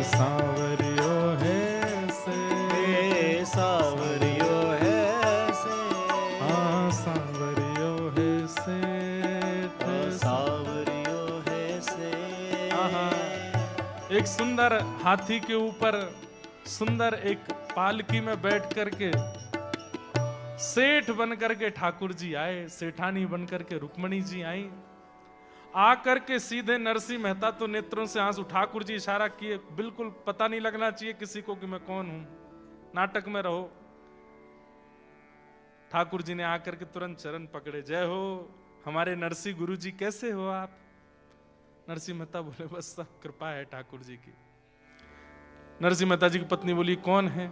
सांवरियो है से, सांवरियो है से, हाँ सांवरियो है से, सांवरियो है से। एक सुंदर हाथी के ऊपर सुंदर एक पालकी में बैठ करके सेठ बन करके ठाकुर जी आए, सेठानी बन करके रुक्मणी जी आई। आकर के सीधे नरसिंह मेहता तो नेत्रों से आंसू, ठाकुर जी इशारा किए, बिल्कुल पता नहीं लगना चाहिए किसी को कि मैं कौन हूं, नाटक में रहो। ठाकुर जी ने आकर के तुरंत चरण पकड़े, जय हो हमारे नरसिंह गुरु जी, कैसे हो आप? नरसिंह मेहता बोले बस सब कृपा है ठाकुर जी की। नरसिंह मेहता जी की पत्नी बोली कौन है?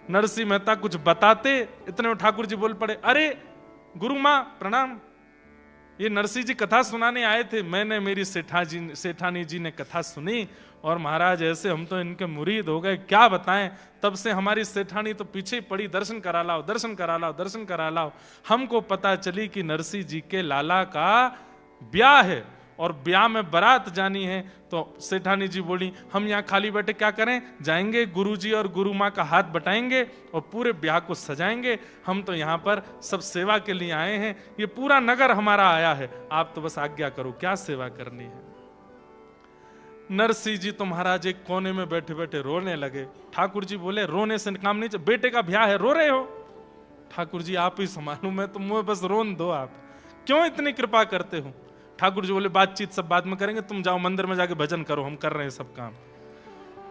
नरसिंह मेहता कुछ बताते, इतने में ठाकुर जी बोल पड़े, अरे गुरु मां प्रणाम, ये नरसिंह जी कथा सुनाने आए थे, मैंने मेरी सेठानी जी ने कथा सुनी और महाराज ऐसे हम तो इनके मुरीद हो गए, क्या बताएं। तब से हमारी सेठानी तो पीछे ही पड़ी, दर्शन करा लाओ, दर्शन करा लाओ, दर्शन करा लाओ। हमको पता चली कि नरसिंह जी के लाला का ब्याह है और ब्याह में बारात जानी है। तो सेठानी जी बोली हम यहाँ खाली बैठे क्या करें, जाएंगे गुरुजी और गुरु माँ का हाथ बटाएंगे और पूरे ब्याह को सजाएंगे। हम तो यहाँ पर सब सेवा के लिए आए हैं, ये पूरा नगर हमारा आया है, आप तो बस आज्ञा करो क्या सेवा करनी है। नरसिंह जी तो महाराज एक कोने में बैठे बैठे रोने लगे। ठाकुर जी बोले रोने से काम नहीं, बेटे का ब्याह है, रो रहे हो? ठाकुर जी आप ही संभालो, मैं तो मुझे बस रोन दो, आप क्यों इतनी कृपा करते हो? ठाकुर जी बोले बातचीत सब बाद में करेंगे, तुम जाओ मंदिर में जाके भजन करो, हम कर रहे हैं सब काम।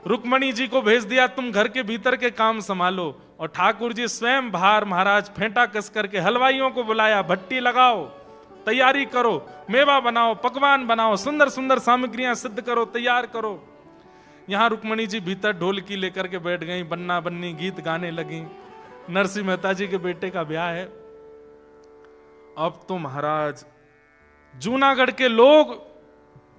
रुक्मणी जी को भेज दिया, तुम घर के भीतर के काम संभालो। और ठाकुर जी स्वयं बाहर महाराज फेंटा कस करके हलवाइयों को बुलाया, भट्टी लगाओ, तैयारी करो, मेवा बनाओ, पकवान बनाओ, सुंदर सुंदर सामग्रियां सिद्ध करो, तैयार करो। यहां रुक्मणी जी भीतर ढोलकी लेकर के बैठ गई, बन्ना बन्नी गीत गाने लगी। नरसिंह मेहता जी के बेटे का ब्याह है। अब तो महाराज जूनागढ़ के लोग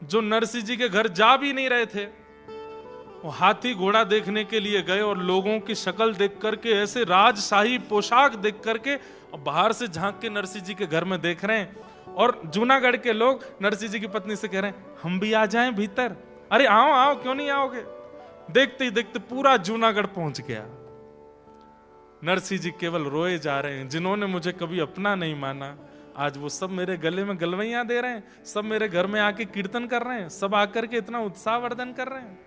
जो नरसिंह जी के घर जा भी नहीं रहे थे, वो हाथी घोड़ा देखने के लिए गए और लोगों की शक्ल देख करके, ऐसे राजशाही पोशाक देख करके बाहर से झांक के नरसिंह जी के घर में देख रहे हैं। और जूनागढ़ के लोग नरसिंह जी की पत्नी से कह रहे हैं हम भी आ जाएं भीतर। अरे आओ आओ, क्यों नहीं आओगे? देखते ही देखते पूरा जूनागढ़ पहुंच गया। नरसिंह जी केवल रोए जा रहे हैं, जिन्होंने मुझे कभी अपना नहीं माना, आज वो सब मेरे गले में गलवैयां दे रहे हैं, सब मेरे घर में आके कीर्तन कर रहे हैं, सब आकर के इतना उत्साहवर्धन कर रहे हैं।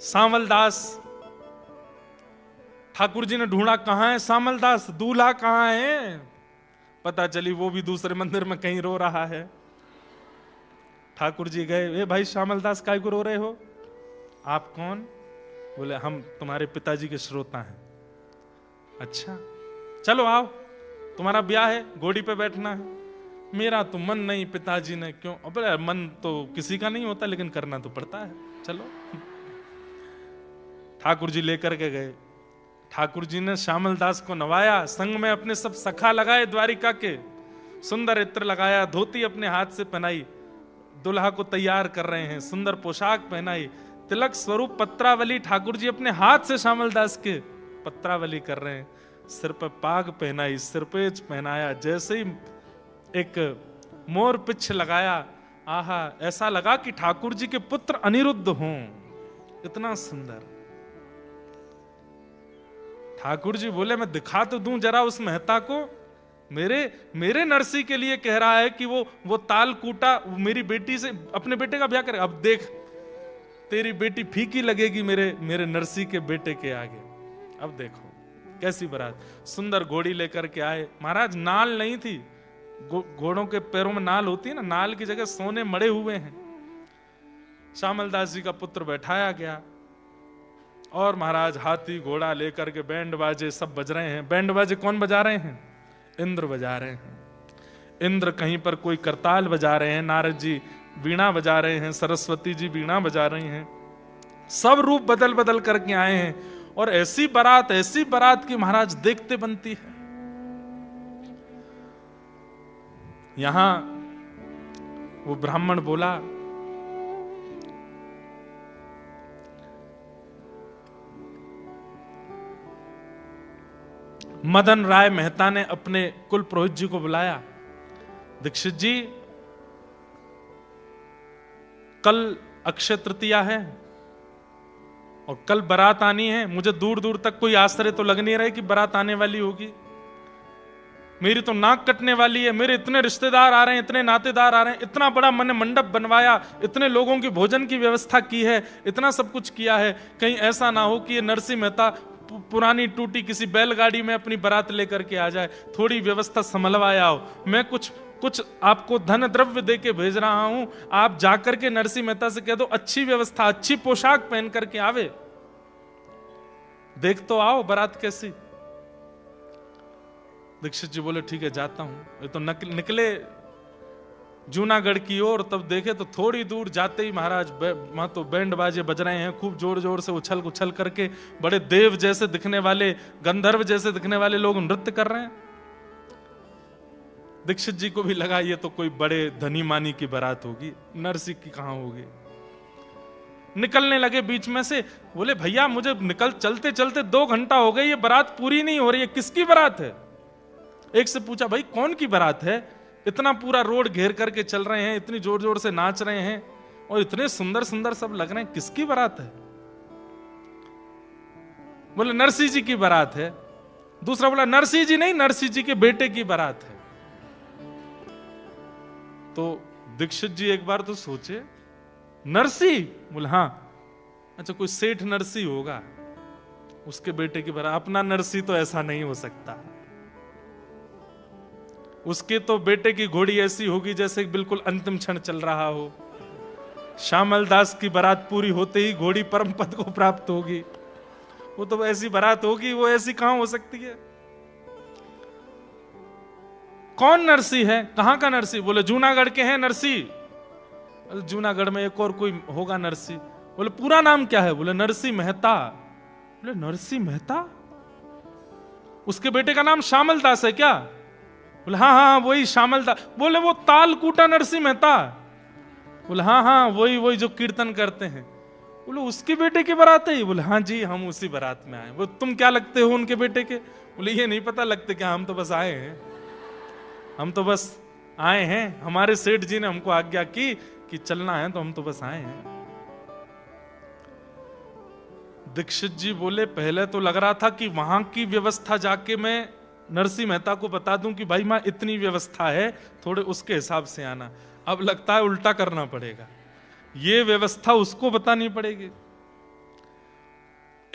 सांवलदास, ठाकुर जी ने ढूंढा कहां है सांवलदास, दूल्हा कहां है? पता चली वो भी दूसरे मंदिर में कहीं रो रहा है। ठाकुर जी गए, ए भाई श्यामलदास काय को रो रहे हो? आप कौन? बोले हम तुम्हारे पिताजी के श्रोता हैं। अच्छा चलो आओ, तुम्हारा ब्याह है, घोड़ी पे बैठना है। मेरा तो मन नहीं, पिताजी ने क्यों? अबे मन तो किसी का नहीं होता, लेकिन करना तो पड़ता है, चलो। ठाकुर जी लेकर के गए। ठाकुर जी ने श्यामलदास को नवाया, संग में अपने सब सखा लगाए द्वारिका के, सुंदर इत्र लगाया, धोती अपने हाथ से पहनाई, दुल्हा को तैयार कर रहे हैं, सुंदर पोशाक पहनाई, तिलक स्वरूप पत्रावली ठाकुर जी अपने हाथ से श्यामलदास के पत्रावली कर रहे हैं, सिर पर पाग पहनाई, सिरपेज पहनाया, जैसे ही एक मोर पिछ लगाया, आहा ऐसा लगा कि ठाकुर जी के पुत्र अनिरुद्ध हों, इतना सुंदर। ठाकुर जी बोले मैं दिखा तो दूं जरा उस मेहता को, मेरे नरसिंह के लिए कह रहा है कि वो ताल कूटा, मेरी बेटी से अपने बेटे का ब्याह करे। अब देख तेरी बेटी फीकी लगेगी मेरे नरसिंह के बेटे के आगे। अब देखो कैसी बारात, सुंदर घोड़ी लेकर के आए। महाराज नाल नहीं थी, घोड़ों के पैरों में नाल होती है ना, नाल की जगह सोने मड़े हुए हैं। श्यामलदास जी का पुत्र बैठाया गया और महाराज हाथी घोड़ा लेकर के बैंड बाजे सब बज रहे हैं। बैंड बाजे कौन बजा रहे हैं? इंद्र बजा रहे हैं। इंद्र कहीं पर कोई करताल बजा रहे हैं, नारद जी वीणा बजा रहे हैं, सरस्वती जी वीणा बजा रही हैं। सब रूप बदल बदल करके आए हैं और ऐसी बारात की महाराज देखते बनती है। यहां वो ब्राह्मण बोला, मदन राय मेहता ने अपने कुल पुरोहित जी को बुलाया, दीक्षित जी, कल अक्षय तृतीया है और कल बारात आनी है। मुझे दूर दूर तक कोई आश्चर्य तो लग नहीं रहा है कि बारात आने वाली होगी। मेरी तो नाक कटने वाली है। मेरे इतने रिश्तेदार आ रहे हैं, इतने नातेदार आ रहे हैं, इतना बड़ा मैंने मंडप बनवाया, इतने लोगों की भोजन की व्यवस्था की है, इतना सब कुछ किया है। कहीं ऐसा ना हो कि ये नरसिंह मेहता पुरानी टूटी किसी बैलगाड़ी में अपनी बारात लेकर के आ जाए। थोड़ी व्यवस्था संभलवाया हो। मैं कुछ आपको धन द्रव्य दे के भेज रहा हूं, आप जाकर के नरसिंह मेहता से कह दो अच्छी व्यवस्था, अच्छी पोशाक पहन करके आवे, देख तो आओ बारात कैसी। दीक्षित जी बोले ठीक है जाता हूं। ये तो निकले जूनागढ़ की ओर, तब देखे तो थोड़ी दूर जाते ही महाराज वहां तो बैंड बाजे बज रहे हैं, खूब जोर जोर से उछल उछल करके बड़े देव जैसे दिखने वाले, गंधर्व जैसे दिखने वाले लोग नृत्य कर रहे हैं। दीक्षित जी को भी लगा ये तो कोई बड़े धनी मानी की बारात होगी, नरसिंह की कहां होगी। निकलने लगे बीच में से, बोले भैया मुझे चलते चलते 2 घंटा हो गए, ये बारात पूरी नहीं हो रही है, किसकी बारात है। एक से पूछा भाई कौन की बारात है, इतना पूरा रोड घेर करके चल रहे हैं, इतनी जोर जोर से नाच रहे हैं और इतने सुंदर सुंदर सब लग रहे हैं, किसकी बारात है। बोले नरसिंह जी की बारात है। दूसरा बोला नरसिंह जी नहीं, नरसिंह जी के बेटे की बारात है। तो दीक्षित जी एक बार तो सोचे, नरसिंह? बोले हाँ। अच्छा कोई सेठ नरसिंह होगा, उसके बेटे की बारात। अपना नरसिंह तो ऐसा नहीं हो सकता, उसके तो बेटे की घोड़ी ऐसी होगी जैसे बिल्कुल अंतिम क्षण चल रहा हो। श्यामल दास की बारात पूरी होते ही घोड़ी परम पद को प्राप्त होगी। वो तो ऐसी बारात होगी, वो ऐसी कहां हो सकती है। कौन नरसिंह है, कहां का नरसिंह? बोले जूनागढ़ के हैं नरसिंह। जूनागढ़ में एक और कोई होगा नरसिंह। बोले पूरा नाम क्या है? बोले नरसिंह मेहता। बोले नरसिंह मेहता, उसके बेटे का नाम श्यामल दास है क्या? बोले हाँ हाँ वही श्यामल दास। बोले वो तालकूटा नरसिंह मेहता? बोले हाँ हाँ वही जो कीर्तन करते हैं। बोले उसके बेटे की बारात है? बोले हाँ जी हम उसी बारात में आए। वो तुम क्या लगते हो उनके बेटे के? बोले ये नहीं पता लगते क्या, हम तो बस आए हैं, हम तो बस आए हैं, हमारे सेठ जी ने हमको आज्ञा की कि चलना है तो हम तो बस आए हैं। दीक्षित जी बोले पहले तो लग रहा था कि वहां की व्यवस्था जाके मैं नरसिंह मेहता को बता दूं कि भाई मां इतनी व्यवस्था है, थोड़े उसके हिसाब से आना। अब लगता है उल्टा करना पड़ेगा, ये व्यवस्था उसको बतानी पड़ेगी।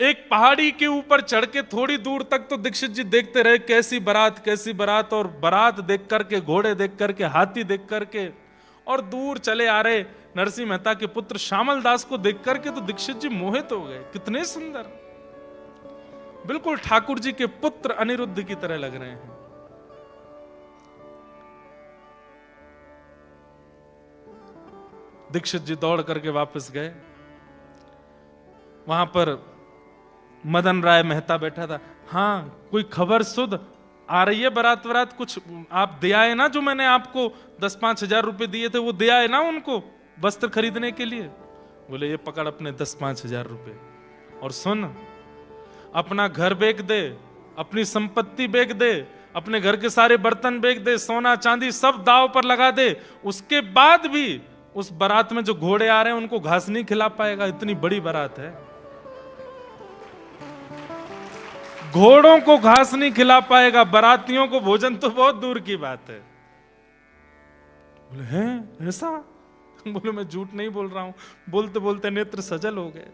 एक पहाड़ी के ऊपर चढ़ के थोड़ी दूर तक तो दीक्षित जी देखते रहे कैसी बारात, और बारात देख करके, घोड़े देख करके, हाथी देख करके, और दूर चले आ रहे नरसिंह मेहता के पुत्र श्यामल दास को देख करके तो दीक्षित जी मोहित हो गए। कितने सुंदर, बिल्कुल ठाकुर जी के पुत्र अनिरुद्ध की तरह लग रहे हैं। दीक्षित जी दौड़ करके वापस गए। वहां पर मदन राय मेहता बैठा था। हाँ कोई खबर सुध आ रही है बारात वरात? कुछ आप दे आए ना, जो मैंने आपको 10-5 हजार रुपए दिए थे वो दे आए ना उनको वस्त्र खरीदने के लिए? बोले ये पकड़ अपने 10-5 हजार रुपए, और सुन अपना घर बेच दे, अपनी संपत्ति बेच दे, अपने घर के सारे बर्तन बेच दे, सोना चांदी सब दाव पर लगा दे। उसके बाद भी उस बारात में जो घोड़े आ रहे हैं उनको घास नहीं खिला पाएगा, इतनी बड़ी बारात है। घोड़ों को घास नहीं खिला पाएगा, बारातियों को भोजन तो बहुत दूर की बात है। बोले हैं ऐसा? बोले मैं झूठ नहीं बोल रहा हूं। बोलते बोलते नेत्र सजल हो गए।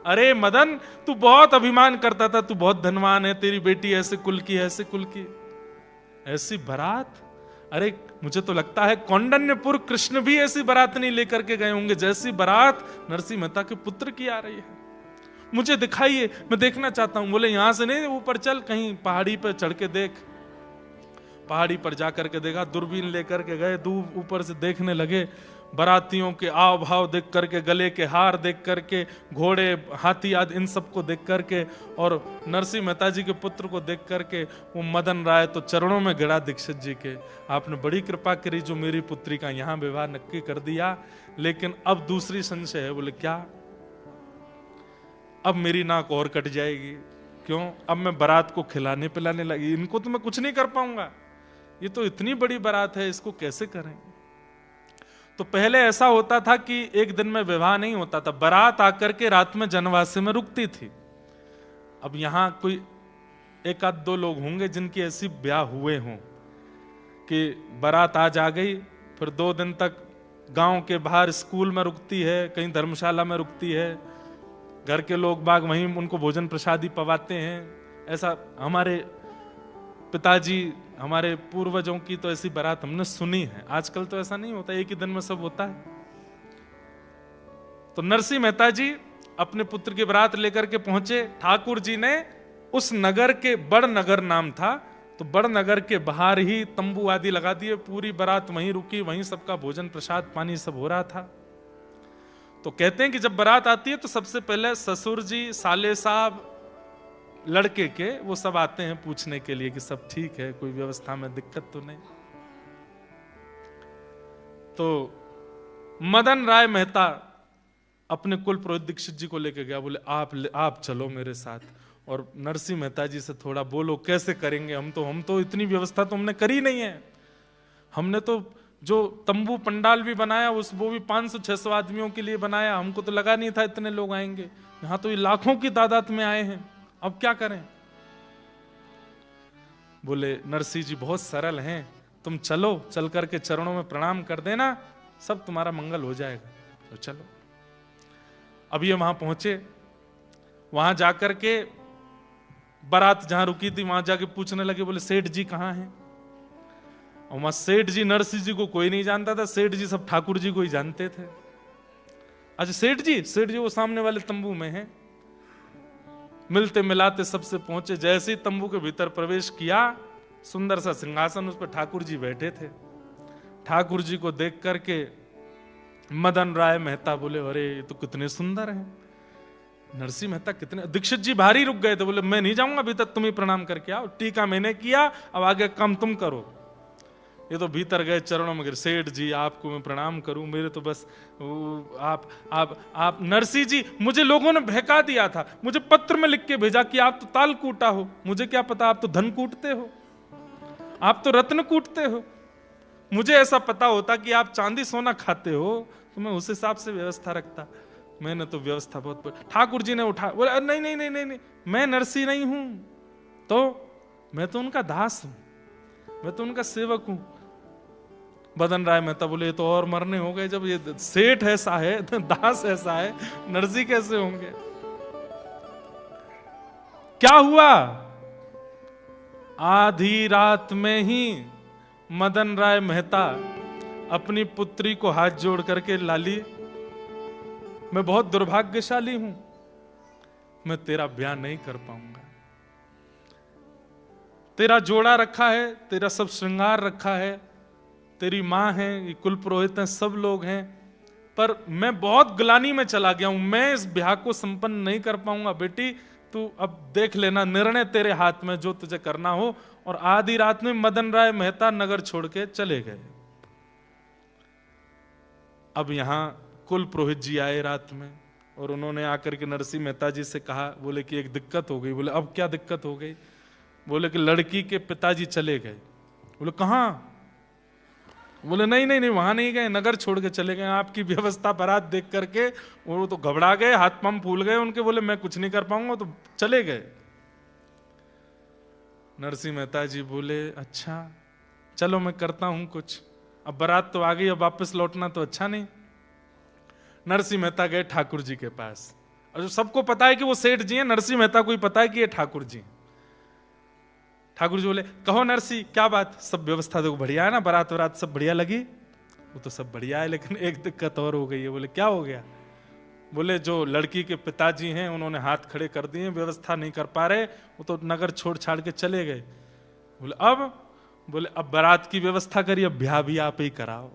अरे मदन तू बहुत अभिमान करता था, तू बहुत धनवान है, तेरी बेटी ऐसे कुल की, ऐसे कुल की, ऐसी बारात। अरे मुझे तो लगता है कौंडन्यपुर कृष्ण भी ऐसी बारात नहीं लेकर के गए होंगे जैसी बारात नरसिंह मेहता के पुत्र की आ रही है। मुझे दिखाइए, मैं देखना चाहता हूं। बोले यहां से नहीं, ऊपर चल, कहीं पहाड़ी पर चढ़ के देख। पहाड़ी पर जाकर के देखा, दूरबीन लेकर के गए, दूर ऊपर से देखने लगे। बारातियों के आव भाव देख करके, गले के हार देख करके, घोड़े हाथी आदि इन सबको देख करके, और नरसिंह मेहता जी के पुत्र को देख करके वो मदन राय तो चरणों में गिरा दीक्षित जी के। आपने बड़ी कृपा करी जो मेरी पुत्री का यहाँ विवाह नक्की कर दिया, लेकिन अब दूसरी संशय है। बोले क्या? अब मेरी नाक और कट जाएगी। क्यों? अब मैं बारात को खिलाने पिलाने लगी, इनको तो मैं कुछ नहीं कर पाऊंगा। ये तो इतनी बड़ी बारात है, इसको कैसे करें? तो पहले ऐसा होता था कि एक दिन में विवाह नहीं होता था, बारात आकर के रात में जनवासे में रुकती थी। अब यहां कोई एक आध दो लोग होंगे जिनकी ऐसी ब्याह हुए हों कि बारात आज आ गई, फिर 2 दिन तक गांव के बाहर स्कूल में रुकती है, कहीं धर्मशाला में रुकती है, घर के लोग बाग वहीं उनको भोजन प्रसादी पवाते हैं। ऐसा हमारे पिताजी, हमारे पूर्वजों की तो ऐसी बारात हमने सुनी है। आजकल तो ऐसा नहीं होता, एक ही दिन में सब होता है। तो नरसिंह मेहता जी अपने पुत्र की बारात लेकर के पहुंचे। ठाकुर जी ने उस नगर के, बड़ नगर नाम था, तो बड़ नगर के बाहर ही तंबू आदि लगा दिए। पूरी बारात वहीं रुकी, वहीं सबका भोजन प्रसाद पानी सब हो रहा था। तो कहते हैं कि जब बारात आती है तो सबसे पहले ससुर जी, साले साहब, लड़के के, वो सब आते हैं पूछने के लिए कि सब ठीक है, कोई व्यवस्था में दिक्कत तो नहीं। तो मदन राय मेहता अपने कुल पुरोहित दीक्षित जी को लेके गया। बोले आप चलो मेरे साथ और नरसिंह मेहता जी से थोड़ा बोलो कैसे करेंगे। हम तो इतनी व्यवस्था तो हमने करी नहीं है। हमने तो जो तंबू पंडाल भी बनाया वो भी 500-600 आदमियों के लिए बनाया। हमको तो लगा नहीं था इतने लोग आएंगे। यहां तो ये लाखों की तादाद में आए हैं, अब क्या करें। बोले नरसिंह जी बहुत सरल हैं, तुम चलो, चल करके चरणों में प्रणाम कर देना, सब तुम्हारा मंगल हो जाएगा। तो चलो। अब ये वहां पहुंचे। वहां जाकर के बारात जहां रुकी थी वहां जाके पूछने लगे, बोले सेठ जी कहां हैं? और वहां सेठ जी, नरसिंह जी को कोई नहीं जानता था। सेठ जी सब ठाकुर जी को ही जानते थे। अच्छा सेठ जी वो सामने वाले तंबू में हैं। मिलते मिलाते सबसे पहुंचे। जैसे ही तंबू के भीतर प्रवेश किया, सुंदर सा सिंहासन, उस पर ठाकुर जी बैठे थे। ठाकुर जी को देख करके मदन राय मेहता बोले अरे ये तो कितने सुंदर हैं। नरसिंह मेहता कितने, दीक्षित जी भारी रुक गए थे। बोले मैं नहीं जाऊंगा, अभी तक तुम ही प्रणाम करके आओ, टीका मैंने किया, अब आगे काम तुम करो। ये तो भीतर गए, चरणों में गिर, सेठ जी आपको मैं प्रणाम करूं, मेरे तो बस आप नरसिंह जी, मुझे लोगों ने बहका दिया था, मुझे पत्र में लिख के भेजा कि आप तो ताल कूटा हो, मुझे क्या पता आप तो धन कूटते हो, आप तो रत्न कूटते हो। मुझे ऐसा पता होता कि आप चांदी सोना खाते हो तो मैं उस हिसाब से व्यवस्था रखता। मैंने तो व्यवस्था बहुत। ठाकुर जी ने उठा, बोले नहीं नहीं नहीं नहीं नहीं, मैं नरसिंह नहीं हूं, तो मैं तो उनका दास हूं, मैं तो उनका सेवक हूं। मदन राय मेहता बोले ये तो और मरने हो गए, जब ये सेठ ऐसा है, दास ऐसा है, नरसिंह कैसे होंगे। क्या हुआ, आधी रात में ही मदन राय मेहता अपनी पुत्री को हाथ जोड़ करके, लाली मैं बहुत दुर्भाग्यशाली हूं, मैं तेरा ब्याह नहीं कर पाऊंगा। तेरा जोड़ा रखा है, तेरा सब श्रृंगार रखा है, तेरी मां है, ये कुल पुरोहित हैं, सब लोग हैं, पर मैं बहुत ग्लानि में चला गया हूं, मैं इस ब्याह को संपन्न नहीं कर पाऊंगा। बेटी तू अब देख लेना, निर्णय तेरे हाथ में, जो तुझे करना हो। और आधी रात में मदन राय मेहता नगर छोड़ के चले गए। अब यहां कुल पुरोहित जी आए रात में और उन्होंने आकर के नरसिंह मेहता जी से कहा, बोले कि एक दिक्कत हो गई। बोले अब क्या दिक्कत हो गई? बोले कि लड़की के पिताजी चले गए। बोले कहां? बोले नहीं नहीं नहीं, वहां नहीं गए, नगर छोड़ के चले गए। आपकी व्यवस्था बारात देख करके वो तो घबरा गए, हाथ पांव फूल गए उनके। बोले मैं कुछ नहीं कर पाऊंगा, तो चले गए। नरसिंह मेहता जी बोले अच्छा चलो मैं करता हूं कुछ, अब बारात तो आ गई, अब वापस लौटना तो अच्छा नहीं। नरसिंह मेहता गए ठाकुर जी के पास, और जो सबको पता है कि वो सेठ जी हैं, नरसिंह मेहता को ही पता है कि ये ठाकुर जी। ठाकुर जी बोले कहो नरसिंह क्या बात, सब व्यवस्था तो बढ़िया है ना, बारात वरात सब बढ़िया लगी? वो तो सब बढ़िया है, लेकिन एक दिक्कत और हो गई है। बोले क्या हो गया? बोले जो लड़की के पिताजी हैं उन्होंने हाथ खड़े कर दिए, व्यवस्था नहीं कर पा रहे, वो तो नगर छोड़ छाड़ के चले गए। बोले अब? बोले अब बारात की व्यवस्था करिए, अब ब्याह भी आप ही कराओ,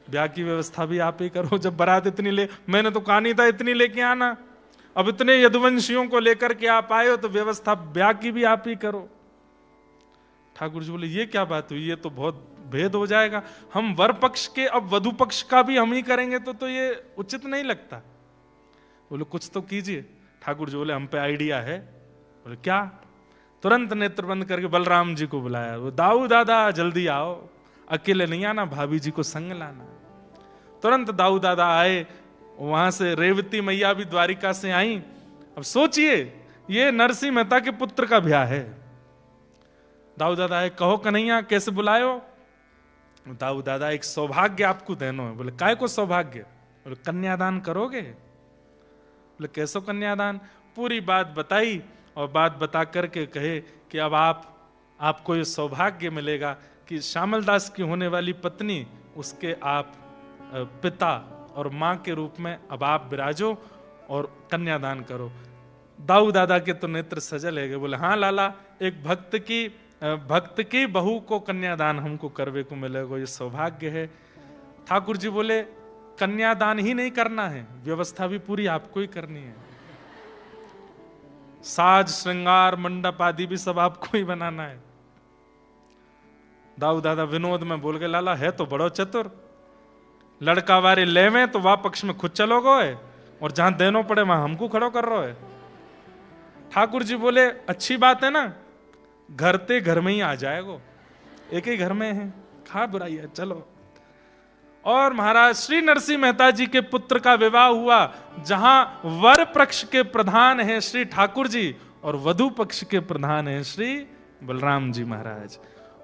ब्याह की व्यवस्था भी आप ही करो। जब बारात इतनी मैंने तो कहा नहीं था इतनी लेके आना, अब इतने यदुवंशियों को लेकर के आप आए हो तो व्यवस्था ब्याह की भी आप ही करो। ठाकुर जी बोले ये क्या बात हुई, ये तो बहुत भेद हो जाएगा, हम वर पक्ष के अब वधु पक्ष का भी हम ही करेंगे तो ये उचित नहीं लगता। बोले कुछ तो कीजिए। ठाकुर जी बोले हम पे आइडिया है। बोले क्या? तुरंत नेत्र बंद करके बलराम जी को बुलाया, वो दाऊ दादा जल्दी आओ, अकेले नहीं आना, भाभी जी को संग लाना। तुरंत दाऊ दादा आए, वहां से रेवती मैया भी द्वारिका से आई। अब सोचिए, ये नरसिंह मेहता के पुत्र का ब्याह है। दाऊ दादा आए, कहो कन्हैया कैसे बुलायो? दाऊ दादा, एक सौभाग्य आपको देनो है। बोले काय को सौभाग्य? बोले कन्यादान करोगे? बोले कैसो कन्यादान? पूरी बात बताई और बात बता करके कहे कि अब आपको ये सौभाग्य मिलेगा कि श्यामल दास की होने वाली पत्नी, उसके आप पिता और मां के रूप में अब आप विराजो और कन्यादान करो। दाऊ दादा के तो नेत्र सजल है, बोले हाँ लाला, एक भक्त की बहू को कन्यादान हमको करवे को मिलेगा, ये सौभाग्य है। ठाकुर जी बोले कन्यादान ही नहीं करना है, व्यवस्था भी पूरी आपको ही करनी है, साज श्रृंगार मंडप आदि भी सब आपको ही बनाना है। दाऊ दादा विनोद में बोल गए, लाला है तो बड़ो चतुर, लड़का वारे लेवे तो वह पक्ष में खुद चलो गए और जहां देनो पड़े वहां हमको खड़ो कर रहे है। ठाकुर जी बोले अच्छी बात है ना, घर ते घर में ही आ जाएगो, एक ही घर में है, खा बुराई है, चलो। और महाराज श्री नरसिंह मेहता जी के पुत्र का विवाह हुआ, जहां वर पक्ष के प्रधान हैं श्री ठाकुर जी और वधु पक्ष के प्रधान हैं श्री बलराम जी महाराज।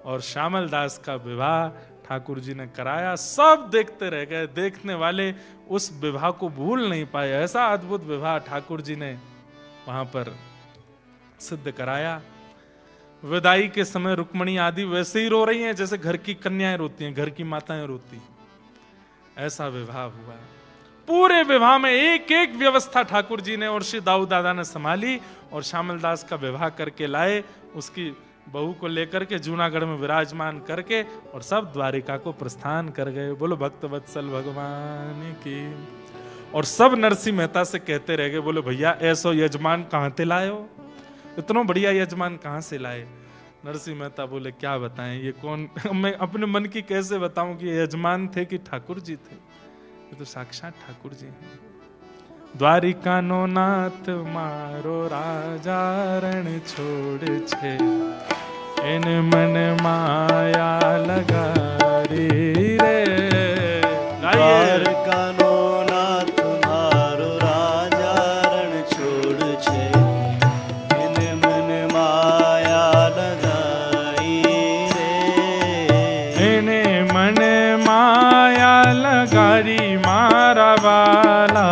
और श्यामल दास का विवाह ठाकुर जी ने कराया, सब देखते रह गए, देखने वाले उस विवाह को भूल नहीं पाए। ऐसा अद्भुत विवाह ठाकुर जी ने वहां पर सिद्ध कराया। विदाई के समय रुक्मणी आदि वैसे ही रो रही हैं जैसे घर की कन्याएं रोती हैं, घर की माताएं रोती हैं, ऐसा विवाह हुआ। पूरे विवाह में एक एक व्यवस्था ठाकुर जी ने और श्री दाऊ दादा ने संभाली और श्यामल दास का विवाह करके लाए, उसकी बहू को लेकर के जूनागढ़ में विराजमान करके और सब द्वारिका को प्रस्थान कर गए। बोलो भक्त वत्सल भगवान की। और सब नरसिंह मेहता से कहते रह गए, बोलो भैया ऐसो यजमान कहां से लाए हो, इतना बढ़िया यजमान कहां से लाए? नरसिंह मेहता बोले क्या बताएं, ये कौन, मैं अपने मन की कैसे बताऊं कि ये यजमान थे कि ठाकुर जी थे? ये तो साक्षात ठाकुर जी हैं। द्वारिका नो नाथ मारो राजा रण छोड़ छे, इन मन माया लगा रे। द्वारिका नो नाथ मारो राजा रण छोड़ छे, इन मन माया लगाई रे। इन मन माया लगारी मारा वाला,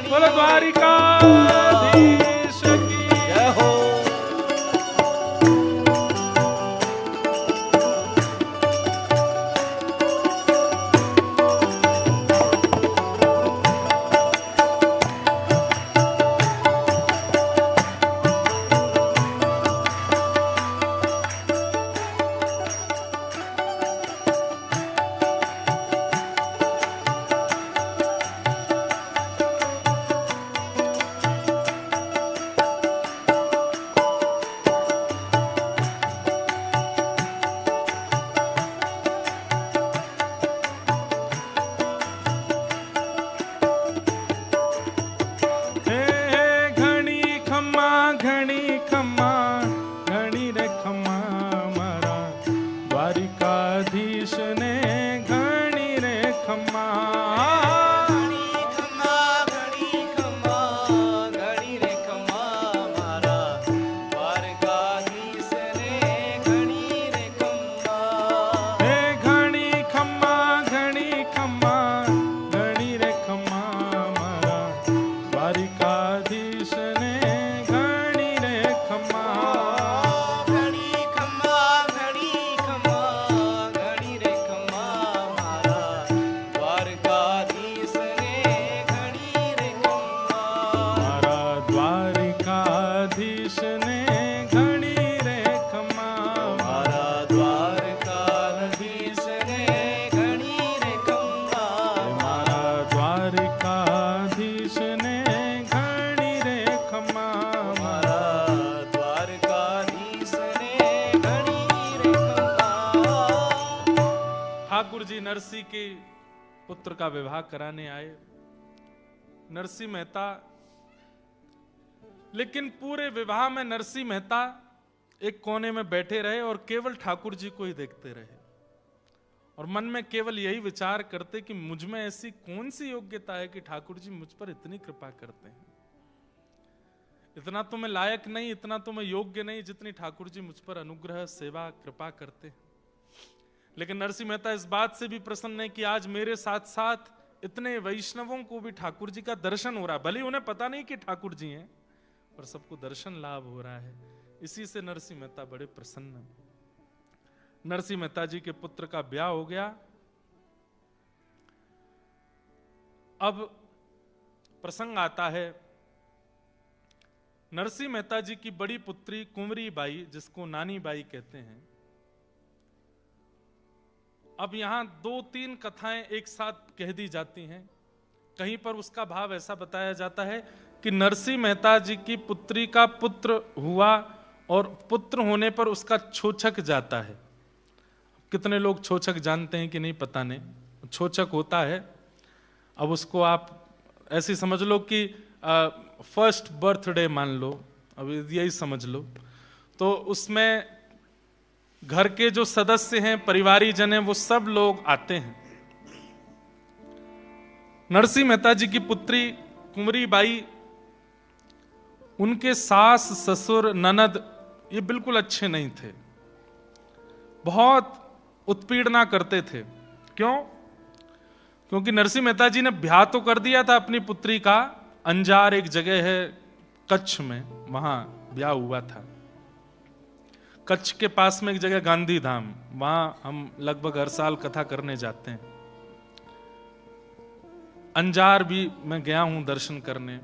बोलो द्वारिकाधीश की जय हो। नरसी के पुत्र का विवाह कराने आए, नरसी मेहता। लेकिन पूरे विवाह में नरसी मेहता एक कोने में बैठे रहे और केवल ठाकुर जी को ही देखते रहे, और मन में केवल यही विचार करते कि मुझ में ऐसी कौन सी योग्यता है कि ठाकुर जी मुझ पर इतनी कृपा करते हैं। इतना तो मैं लायक नहीं, इतना तो मैं योग्य नहीं जितनी ठाकुर जी मुझ पर अनुग्रह, सेवा, कृपा करते हैं। लेकिन नरसी मेहता इस बात से भी प्रसन्न है कि आज मेरे साथ साथ इतने वैष्णवों को भी ठाकुर जी का दर्शन हो रहा है। भले उन्हें पता नहीं कि ठाकुर जी हैं, पर सबको दर्शन लाभ हो रहा है। इसी से नरसी मेहता बड़े प्रसन्न हैं। नरसी मेहता जी के पुत्र का ब्याह हो गया। अब प्रसंग आता है, नरसी मेहता जी की बड़ी पुत्री कुंवरी बाई, जिसको नानी बाई कहते हैं। अब यहां 2-3 कथाएं एक साथ कह दी जाती हैं। कहीं पर उसका भाव ऐसा बताया जाता है कि नरसी मेहता जी की पुत्री का पुत्र हुआ और पुत्र होने पर उसका छोचक जाता है। कितने लोग छोचक जानते हैं कि नहीं पता नहीं, छोचक होता है। अब उसको आप ऐसी समझ लो कि फर्स्ट बर्थडे मान लो, अब यही समझ लो। तो उसमें घर के जो सदस्य हैं, परिवारी जन हैं, वो सब लोग आते हैं। नरसी मेहता जी की पुत्री कुंवरी बाई, उनके सास, ससुर, ननद ये बिल्कुल अच्छे नहीं थे, बहुत उत्पीड़ना करते थे। क्यों? क्योंकि नरसी मेहता जी ने ब्याह तो कर दिया था अपनी पुत्री का, अंजार एक जगह है कच्छ में, वहां ब्याह हुआ था। कच्छ के पास में एक जगह गांधी धाम, वहां हम लगभग हर साल कथा करने जाते हैं। अंजार भी मैं गया हूं दर्शन करने।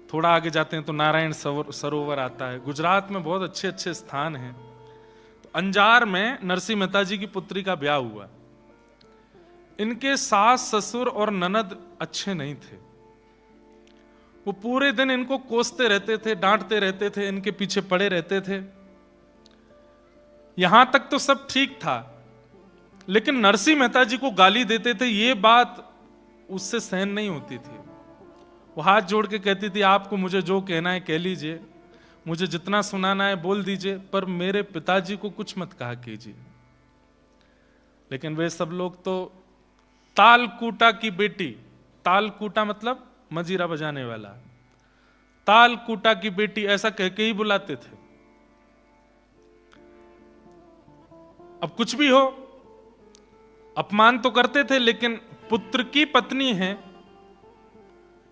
थोड़ा आगे जाते हैं तो नारायण सरोवर आता है। गुजरात में बहुत अच्छे अच्छे स्थान हैं। तो अंजार में नरसी मेहता जी की पुत्री का ब्याह हुआ। इनके सास, ससुर और ननद अच्छे नहीं थे। वो पूरे दिन इनको कोसते रहते थे, डांटते रहते थे, इनके पीछे पड़े रहते थे। यहां तक तो सब ठीक था, लेकिन नरसी मेहता जी को गाली देते थे, ये बात उससे सहन नहीं होती थी। वो हाथ जोड़ के कहती थी, आपको मुझे जो कहना है कह लीजिए, मुझे जितना सुनाना है बोल दीजिए, पर मेरे पिताजी को कुछ मत कहा कीजिए। लेकिन वे सब लोग तो तालकूटा की बेटी, तालकूटा मतलब मजीरा बजाने वाला, तालकूटा की बेटी ऐसा कह के ही बुलाते थे। अब कुछ भी हो, अपमान तो करते थे, लेकिन पुत्र की पत्नी है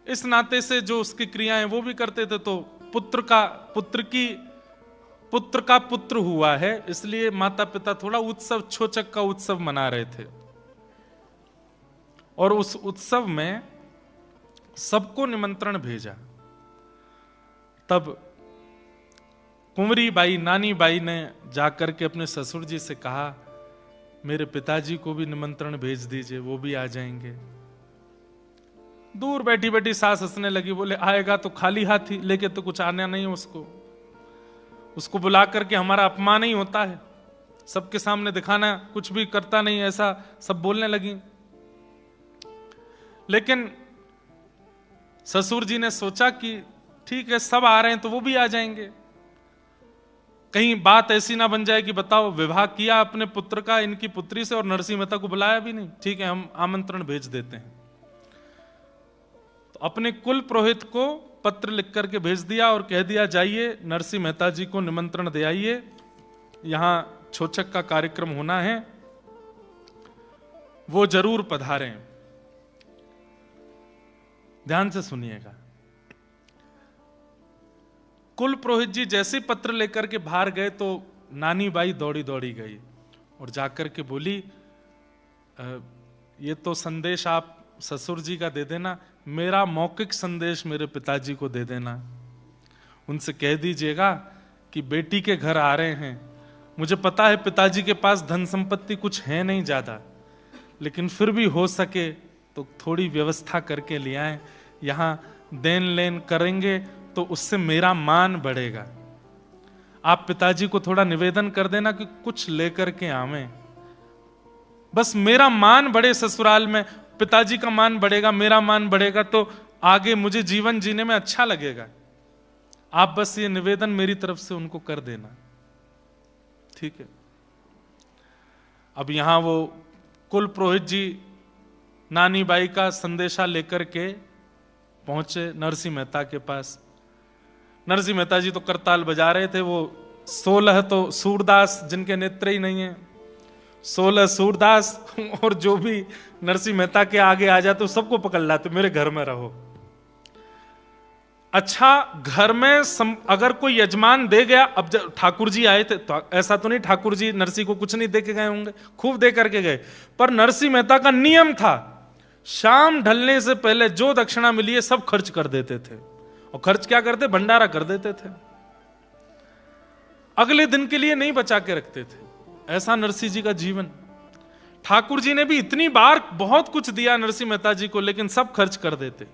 इस नाते से जो उसकी क्रियाएं वो भी करते थे। तो पुत्र का पुत्र हुआ है, इसलिए माता पिता थोड़ा उत्सव, छोचक का उत्सव मना रहे थे। और उस उत्सव में सबको निमंत्रण भेजा। तब कुंवरी बाई, नानी बाई ने जाकर के अपने ससुर जी से कहा, मेरे पिताजी को भी निमंत्रण भेज दीजिए, वो भी आ जाएंगे। दूर बैठी बैठी सास हंसने लगी, बोले आएगा तो खाली हाथ ही, लेके तो कुछ आना नहीं उसको बुला करके हमारा अपमान ही होता है, सबके सामने दिखाना, कुछ भी करता नहीं, ऐसा सब बोलने लगी। लेकिन ससुर जी ने सोचा कि ठीक है, सब आ रहे हैं तो वो भी आ जाएंगे, कहीं बात ऐसी ना बन जाए कि बताओ विवाह किया अपने पुत्र का इनकी पुत्री से और नरसी मेहता को बुलाया भी नहीं, ठीक है हम आमंत्रण भेज देते हैं। तो अपने कुल पुरोहित को पत्र लिख करके भेज दिया और कह दिया, जाइए नरसी मेहता जी को निमंत्रण दे आइए, यहां छोचक का कार्यक्रम होना है, वो जरूर पधारें। ध्यान से सुनिएगा। कुल पुरोहित जी जैसे पत्र लेकर के बाहर गए तो नानी बाई दौड़ी दौड़ी गई और जाकर के बोली, ये तो संदेश आप ससुर जी का दे देना, मेरा मौखिक संदेश मेरे पिताजी को दे देना, उनसे कह दीजिएगा कि बेटी के घर आ रहे हैं। मुझे पता है पिताजी के पास धन संपत्ति कुछ है नहीं ज्यादा, लेकिन फिर भी हो सके तो थोड़ी व्यवस्था करके ले आए, यहां देन लेन करेंगे तो उससे मेरा मान बढ़ेगा। आप पिताजी को थोड़ा निवेदन कर देना कि कुछ लेकर के आवें। बस मेरा मान बढ़े ससुराल में, पिताजी का मान बढ़ेगा, मेरा मान बढ़ेगा, तो आगे मुझे जीवन जीने में अच्छा लगेगा। आप बस ये निवेदन मेरी तरफ से उनको कर देना, ठीक है। अब यहां वो कुल पुरोहित जी नानी बाई का संदेशा लेकर के पहुंचे नरसिंह मेहता के पास। नरसिंह मेहता जी तो करताल बजा रहे थे। वो 16 तो सूरदास जिनके नेत्र ही नहीं है, 16 सूरदास और जो भी नरसिंह मेहता के आगे आ जाते सबको पकड़ लाते, मेरे घर में रहो। अच्छा, घर में अगर कोई यजमान दे गया, अब जब ठाकुर जी आए थे तो ऐसा तो नहीं ठाकुर जी नरसिंह को कुछ नहीं दे के गए होंगे, खूब दे करके गए, पर नरसिंह मेहता का नियम था शाम ढलने से पहले जो दक्षिणा मिली है सब खर्च कर देते थे। और खर्च क्या करते? भंडारा कर देते थे, अगले दिन के लिए नहीं बचा के रखते थे। ऐसा नरसिंह जी का जीवन। ठाकुर जी ने भी इतनी बार बहुत कुछ दिया नरसिंह मेहता जी को, लेकिन सब खर्च कर देते।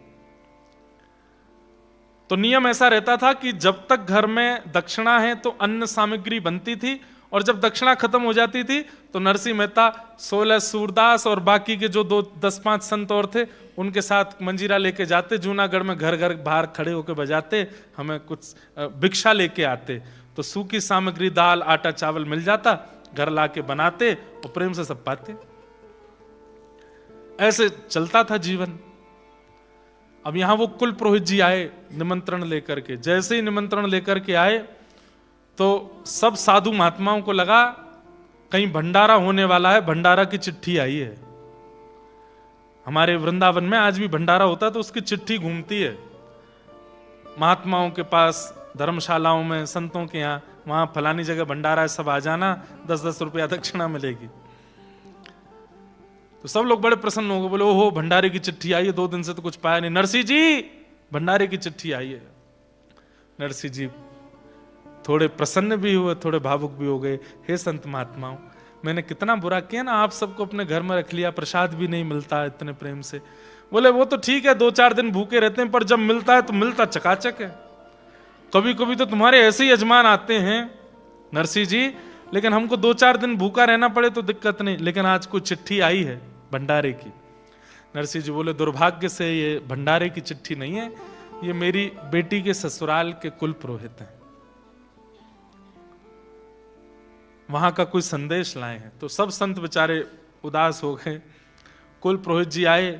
तो नियम ऐसा रहता था कि जब तक घर में दक्षिणा है तो अन्न सामग्री बनती थी, और जब दक्षिणा खत्म हो जाती थी तो नरसिंह मेहता 16 सूरदास और बाकी के जो 10-5 संत और थे उनके साथ मंजीरा लेके जाते जूनागढ़ में, घर घर बाहर खड़े होकर बजाते, हमें कुछ भिक्षा लेके आते। तो सूखी सामग्री दाल आटा चावल मिल जाता, घर लाके बनाते और प्रेम से सब पाते। ऐसे चलता था जीवन। अब यहां वो कुल पुरोहित जी आए निमंत्रण लेकर के। जैसे ही निमंत्रण लेकर के आए तो सब साधु महात्माओं को लगा कहीं भंडारा होने वाला है, भंडारा की चिट्ठी आई है। हमारे वृंदावन में आज भी भंडारा होता है तो उसकी चिट्ठी घूमती है महात्माओं के पास, धर्मशालाओं में, संतों के यहाँ, वहां फलानी जगह भंडारा है, सब आ जाना, 10-10 रुपया दक्षिणा मिलेगी। तो सब लोग बड़े प्रसन्न हो गए, बोले ओहो भंडारे की चिट्ठी आई है, 2 दिन से तो कुछ पाया नहीं। नरसिंह जी भंडारे की चिट्ठी आई है। नरसिंह जी थोड़े प्रसन्न भी हुए, थोड़े भावुक भी हो गए। हे संत महात्माओं, मैंने कितना बुरा किया ना, आप सबको अपने घर में रख लिया, प्रसाद भी नहीं मिलता इतने प्रेम से। बोले वो तो ठीक है, 2-4 दिन भूखे रहते हैं, पर जब मिलता है तो मिलता चकाचक है। कभी कभी तो तुम्हारे ऐसे यजमान आते हैं नरसिंह जी, लेकिन हमको 2-4 दिन भूखा रहना पड़े तो दिक्कत नहीं, लेकिन आज कोई चिट्ठी आई है भंडारे की। नरसिंह जी बोले दुर्भाग्य से ये भंडारे की चिट्ठी नहीं है, ये मेरी बेटी के ससुराल के कुल पुरोहित हैं, वहां का कोई संदेश लाए हैं। तो सब संत बेचारे उदास हो गए। कुल पुरोहित जी आए,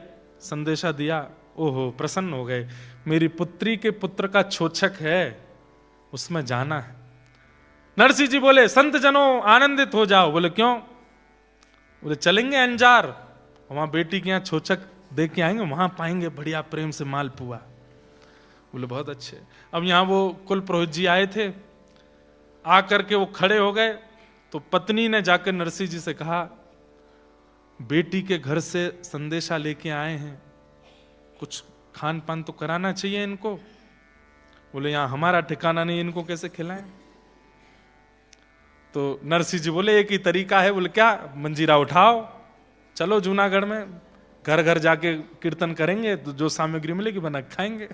संदेशा दिया, ओहो प्रसन्न हो गए, मेरी पुत्री के पुत्र का छोचक है, उसमें जाना है। नरसिंह जी बोले संत जनों आनंदित हो जाओ। बोले क्यों? बोले चलेंगे अंजार, वहां बेटी के यहाँ छोचक दे के आएंगे, वहां पाएंगे बढ़िया प्रेम से मालपुआ। बोले बहुत अच्छे। अब यहां वो कुल पुरोहित जी आए थे, आकर के वो खड़े हो गए। तो पत्नी ने जाकर नरसिंह जी से कहा बेटी के घर से संदेशा लेके आए हैं, कुछ खान पान तो कराना चाहिए इनको। बोले यहां हमारा ठिकाना नहीं, इनको कैसे खिलाएं? तो नरसिंह जी बोले एक ही तरीका है। बोले क्या? मंजीरा उठाओ, चलो जूनागढ़ में घर घर जाके कीर्तन करेंगे, तो जो सामग्री मिलेगी बना खाएंगे।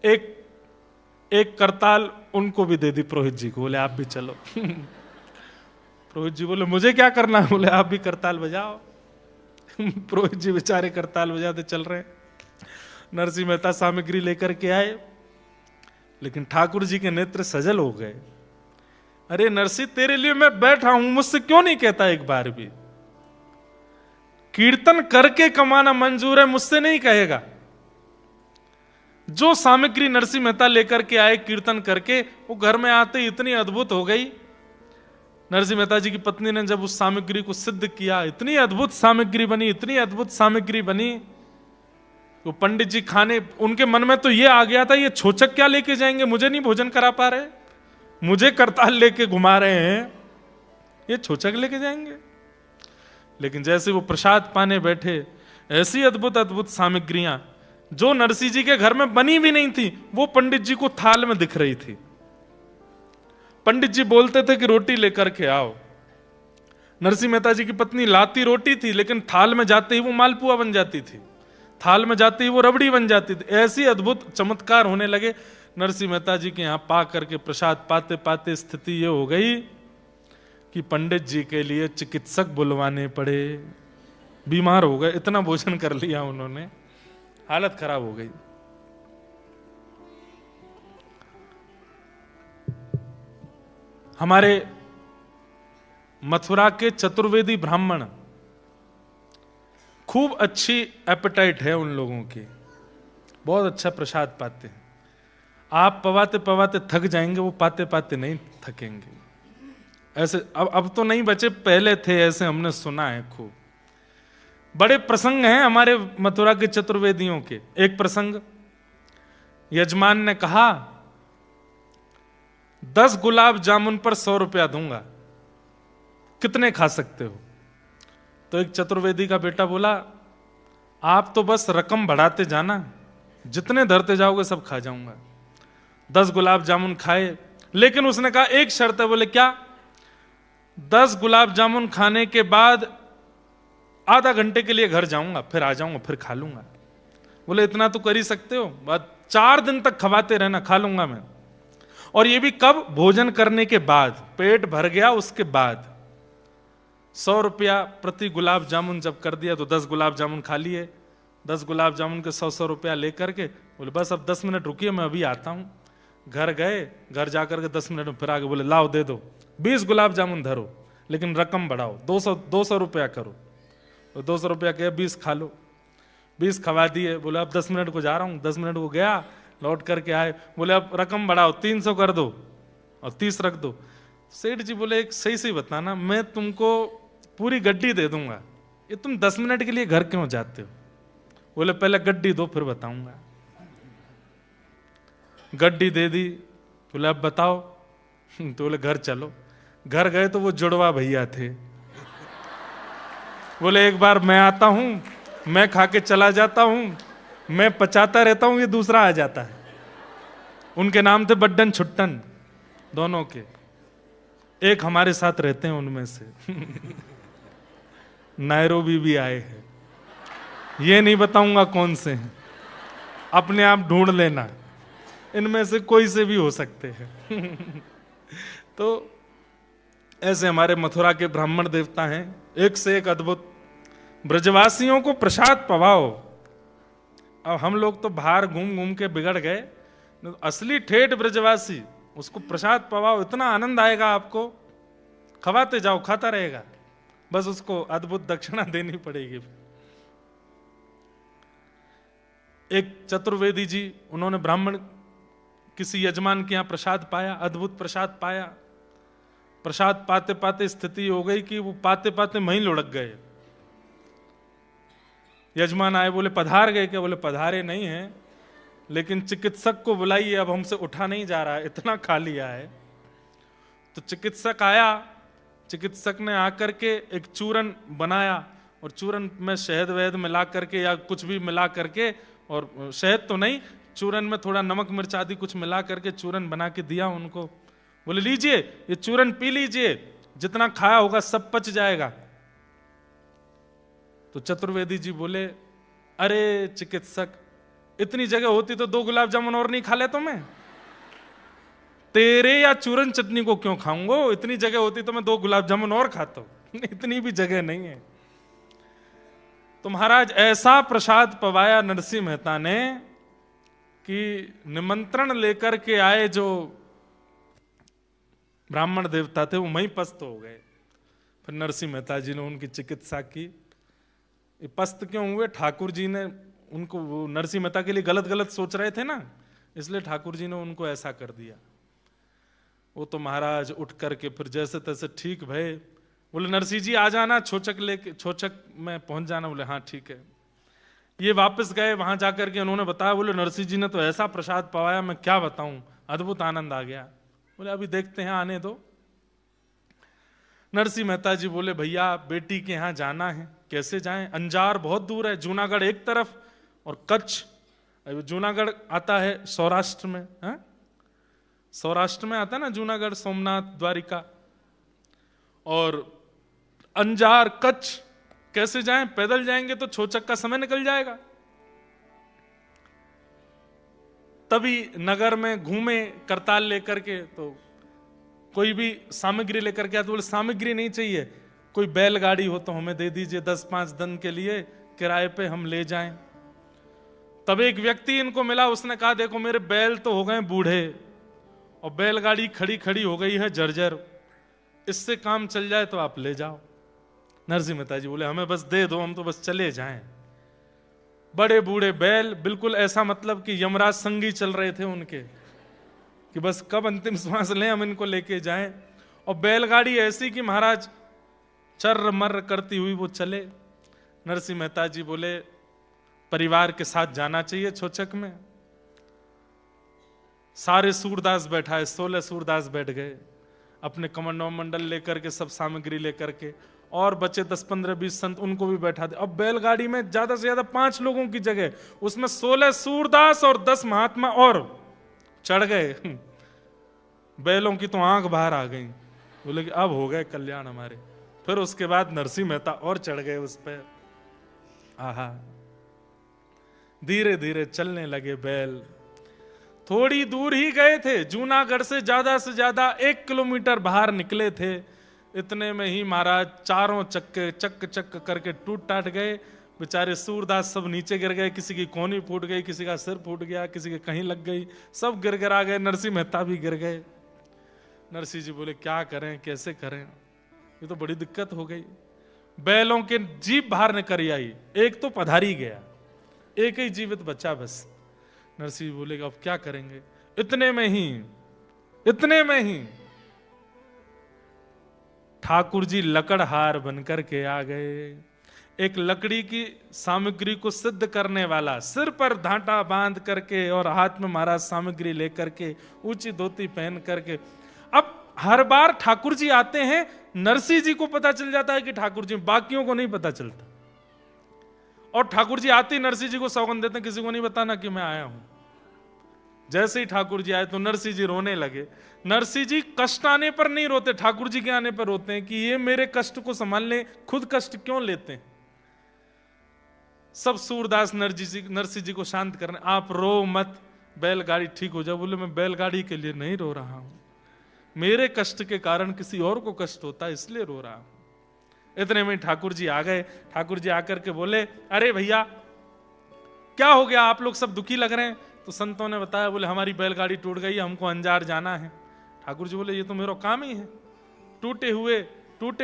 एक करताल उनको भी दे दी पुरोहित जी को। बोले आप भी चलो। पुरोहित जी बोले मुझे क्या करना है? बोले आप भी करताल बजाओ। पुरोहित जी बेचारे करताल बजाते चल रहे। नरसिंह मेहता सामग्री लेकर के आए, लेकिन ठाकुर जी के नेत्र सजल हो गए। अरे नरसिंह तेरे लिए मैं बैठा हूं, मुझसे क्यों नहीं कहता एक बार भी? कीर्तन करके कमाना मंजूर है, मुझसे नहीं कहेगा। जो सामग्री नरसिंह मेहता लेकर के आए कीर्तन करके, वो घर में आते ही इतनी अद्भुत हो गई। नरसिंह मेहता जी की पत्नी ने जब उस सामग्री को सिद्ध किया, इतनी अद्भुत सामग्री बनी, इतनी अद्भुत सामग्री बनी। वो पंडित जी खाने, उनके मन में तो ये आ गया था ये छोचक क्या लेके जाएंगे, मुझे नहीं भोजन करा पा रहे, मुझे करताल लेके घुमा रहे हैं, ये छोचक लेके जाएंगे। लेकिन जैसे वो प्रसाद पाने बैठे, ऐसी अद्भुत अद्भुत सामग्रियां जो नरसिंह जी के घर में बनी भी नहीं थी, वो पंडित जी को थाल में दिख रही थी। पंडित जी बोलते थे कि रोटी लेकर के आओ। नरसिंह मेहता जी की पत्नी लाती रोटी थी, लेकिन थाल में जाते ही वो मालपुआ बन जाती थी, थाल में जाते ही वो रबड़ी बन जाती थी। ऐसी अद्भुत चमत्कार होने लगे। नरसिंह मेहता जी के यहां पा करके प्रसाद पाते पाते स्थिति ये हो गई कि पंडित जी के लिए चिकित्सक बुलवाने पड़े। बीमार हो गए, इतना भोजन कर लिया उन्होंने, हालत खराब हो गई। हमारे मथुरा के चतुर्वेदी ब्राह्मण, खूब अच्छी एपेटाइट है उन लोगों की, बहुत अच्छा प्रसाद पाते हैं। आप पवाते पवाते थक जाएंगे, वो पाते पाते नहीं थकेंगे। ऐसे अब तो नहीं बचे, पहले थे ऐसे, हमने सुना है खूब। बड़े प्रसंग हैं हमारे मथुरा के चतुर्वेदियों के। एक प्रसंग, यजमान ने कहा 10 गुलाब जामुन पर 100 रुपया दूंगा, कितने खा सकते हो? तो एक चतुर्वेदी का बेटा बोला, आप तो बस रकम बढ़ाते जाना, जितने धरते जाओगे सब खा जाऊंगा। 10 गुलाब जामुन खाए, लेकिन उसने कहा एक शर्त है। बोले क्या? 10 गुलाब जामुन खाने के बाद आधा घंटे के लिए घर जाऊंगा, फिर आ जाऊंगा, फिर खा लूंगा। बोले इतना तो कर ही सकते हो, बाद 4 दिन तक खवाते रहना, खा लूंगा मैं। और ये भी कब? भोजन करने के बाद, पेट भर गया उसके बाद। 100 रुपया प्रति गुलाब जामुन जब कर दिया तो 10 गुलाब जामुन खा लिए। 10 गुलाब जामुन के 100 रुपया लेकर के बोले बस अब 10 मिनट रुकिए, मैं अभी आता हूं। घर गए, घर जाकर के 10 मिनट में फिर आगे बोले लाओ दे दो, 20 गुलाब जामुन धरो, लेकिन रकम बढ़ाओ, 200 रुपया करो। तो 200 रुपया कहे 20 खा लो, 20 खवा दिए। बोले अब 10 मिनट को जा रहा हूं। 10 मिनट को गया, लौट करके आए, बोले अब रकम बढ़ाओ, 300 कर दो और 30 रख दो। सेठ जी बोले एक सही सही बताना, मैं तुमको पूरी गड्डी दे दूंगा, ये तुम 10 मिनट के लिए घर क्यों जाते हो? बोले पहले गड्डी दो फिर बताऊंगा। गड्डी दे दी। बोले अब बताओ। तो बोले घर चलो। घर गए तो वो जुड़वा भैया थे। बोले एक बार मैं आता हूं, मैं खा के चला जाता हूं, मैं पचाता रहता हूं, ये दूसरा आ जाता है। उनके नाम थे बड्डन छुट्टन, दोनों के। एक हमारे साथ रहते हैं उनमें से। नैरोबी भी आए हैं, ये नहीं बताऊंगा कौन से हैं, अपने आप ढूंढ लेना, इनमें से कोई से भी हो सकते हैं। तो ऐसे हमारे मथुरा के ब्राह्मण देवता हैं, एक से एक अद्भुत। ब्रजवासियों को प्रसाद पवाओ। अब हम लोग तो बाहर घूम घूम के बिगड़ गए, असली ठेठ ब्रजवासी, उसको प्रसाद पवाओ, इतना आनंद आएगा आपको, खवाते जाओ, खाता रहेगा, बस उसको अद्भुत दक्षिणा देनी पड़ेगी। एक चतुर्वेदी जी, उन्होंने ब्राह्मण किसी यजमान के यहां प्रसाद पाया, अद्भुत प्रसाद पाया। प्रसाद पाते पाते स्थिति हो गई कि वो पाते पाते वहीं लुढ़क गए। यजमान आए, बोले पधार गए क्या? बोले पधारे नहीं है, लेकिन चिकित्सक को बुलाइए, अब हमसे उठा नहीं जा रहा है, इतना खा लिया है। तो चिकित्सक आया, चिकित्सक ने आकर के एक चूरन बनाया, और चूरन में शहद वहद मिला करके या कुछ भी मिला करके, और शहद तो नहीं, चूरन में थोड़ा नमक मिर्च आदि कुछ मिला करके चूरन बना के दिया उनको। बोले लीजिए ये चूरन पी लीजिए, जितना खाया होगा सब पच जाएगा। तो चतुर्वेदी जी बोले अरे चिकित्सक, इतनी जगह होती तो 2 गुलाब जामुन और नहीं खा लेता मैं? तेरे या चूरन चटनी को क्यों खाऊंगा? इतनी जगह होती तो मैं 2 गुलाब जामुन और खाता हूं। इतनी भी जगह नहीं है। तो महाराज ऐसा प्रसाद पवाया नरसिंह मेहता ने कि निमंत्रण लेकर के आए जो ब्राह्मण देवता थे वो वहीं पस्त हो गए। फिर नरसिंह मेहता जी ने उनकी चिकित्सा की। ये पस्त क्यों हुए? ठाकुर जी ने उनको, वो नरसिंह मेहता के लिए गलत गलत सोच रहे थे ना, इसलिए ठाकुर जी ने उनको ऐसा कर दिया। वो तो महाराज उठ करके फिर जैसे तैसे ठीक भय। बोले नरसिंह जी आ जाना, छोचक लेके, छोचक में पहुंच जाना। बोले हाँ ठीक है। ये वापस गए, वहां जाकर के उन्होंने बताया, बोले नरसिंह जी ने तो ऐसा प्रसाद पवाया, मैं क्या बताऊं, अद्भुत आनंद आ गया। बोले अभी देखते हैं, आने दो। नरसिंह मेहता जी बोले भैया बेटी के यहां जाना है, कैसे जाएं? अंजार बहुत दूर है, जूनागढ़ एक तरफ और कच्छ। जूनागढ़ आता है सौराष्ट्र में, है? सौराष्ट्र में आता है ना जूनागढ़, सोमनाथ, द्वारिका। और अंजार कच्छ कैसे जाएं? पैदल जाएंगे तो छोचक का समय निकल जाएगा। तभी नगर में घूमे करताल लेकर के, तो कोई भी सामग्री लेकर के आते, बोले सामग्री नहीं चाहिए, कोई बैलगाड़ी हो तो हमें दे दीजिए 10-5 दिन के लिए किराए पे हम ले जाएं। तब एक व्यक्ति इनको मिला, उसने कहा देखो मेरे बैल तो हो गए बूढ़े और बैलगाड़ी खड़ी खड़ी हो गई है जर्जर, इससे काम चल जाए तो आप ले जाओ। नरसिंह मेहता जी बोले हमें बस दे दो, हम तो बस चले जाएं। बड़े बूढ़े बैल, बिल्कुल ऐसा मतलब कि यमराज संगी चल रहे थे उनके, कि बस कब अंतिम श्वास लें हम इनको लेके जाएं। और बैलगाड़ी ऐसी कि महाराज चर्र मर्र करती हुई वो चले। नरसिंह मेहता जी बोले परिवार के साथ जाना चाहिए छोचक में। सारे सूरदास बैठा है, 16 सूरदास बैठ गए अपने कमंडल मंडल लेकर के, सब सामग्री लेकर के, और बचे 10-15-20 संत, उनको भी बैठा दे। अब बैलगाड़ी में ज्यादा से ज्यादा 5 लोगों की जगह, उसमें 16 सूरदास और 10 महात्मा और चढ़ गए। बैलों की तो आंख बाहर आ गई, बोले कि अब हो गए कल्याण हमारे। फिर उसके बाद नरसिंह मेहता और चढ़ गए उस पर। आहा, धीरे धीरे चलने लगे बैल। थोड़ी दूर ही गए थे, जूनागढ़ से ज्यादा 1 किलोमीटर बाहर निकले थे। इतने में ही महाराज चारों चक्के चक चक करके टूट टाट गए। बेचारे सूरदास सब नीचे गिर गए, किसी की कोहनी फूट गई, किसी का सिर फूट गया, किसी के कहीं लग गई, सब गिर गिरा गए। नरसिंह मेहता भी गिर गए। नरसिंह जी बोले क्या करें, कैसे करें, ये तो बड़ी दिक्कत हो गई। बैलों के जीभ बाहर निकल आई, एक तो पधारी गया, एक ही जीवित बचा बस। नरसिंह जी बोले अब क्या करेंगे। इतने में ही ठाकुर जी लकड़हार बनकर के आ गए। एक लकड़ी की सामग्री को सिद्ध करने वाला, सिर पर धांटा बांध करके और हाथ में महाराज सामग्री लेकर के, ऊंची धोती पहन करके। अब हर बार ठाकुर जी आते हैं, नरसिंह जी को पता चल जाता है कि ठाकुर जी, बाकियों को नहीं पता चलता। और ठाकुर जी आते ही नरसिंह जी को सौगंध देते हैं किसी को नहीं बताना कि मैं आया हूं। जैसे ही ठाकुर जी आए तो नरसिंह जी रोने लगे। नरसिंह जी कष्ट आने पर नहीं रोते, ठाकुर जी के आने पर रोते हैं कि ये मेरे कष्ट को संभाल ले, खुद कष्ट क्यों लेते हैं। सब सूरदास नरसिंह जी को शांत करने, आप रो मत, बैलगाड़ी ठीक हो जाए। बोले मैं बैलगाड़ी के लिए नहीं रो रहा हूं, मेरे कष्ट के कारण किसी और को कष्ट होता है इसलिए रो रहा हूं। इतने में ठाकुर जी आ गए। ठाकुर जी आकर के बोले अरे भैया क्या हो गया, आप लोग सब दुखी लग रहे हैं। तो संतों ने बताया, बोले हमारी बैलगाड़ी टूट गई, हमको अंजार जाना है। ठाकुर जी बोले ये तो मेरा काम ही है, टूटे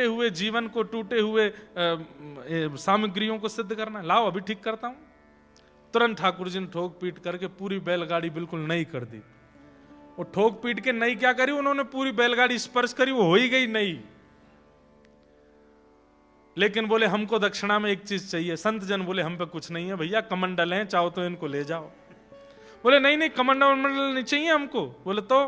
हुए जीवन को, टूटे हुए सामग्रियों को सिद्ध करना, लाओ अभी ठीक करता हूं। तुरंत ठाकुर जी ने ठोक पीट करके पूरी बैलगाड़ी बिल्कुल नई कर दी। वो ठोक पीट के नई क्या करी, उन्होंने पूरी बैलगाड़ी स्पर्श करी, वो हो ही गई नई। लेकिन बोले हमको दक्षिणा में एक चीज चाहिए। संत जन बोले हम पे कुछ नहीं है भैया, कमंडल हैं, चाहो तो इनको ले जाओ। बोले नहीं कमंडल नहीं चाहिए हमको। बोले तो,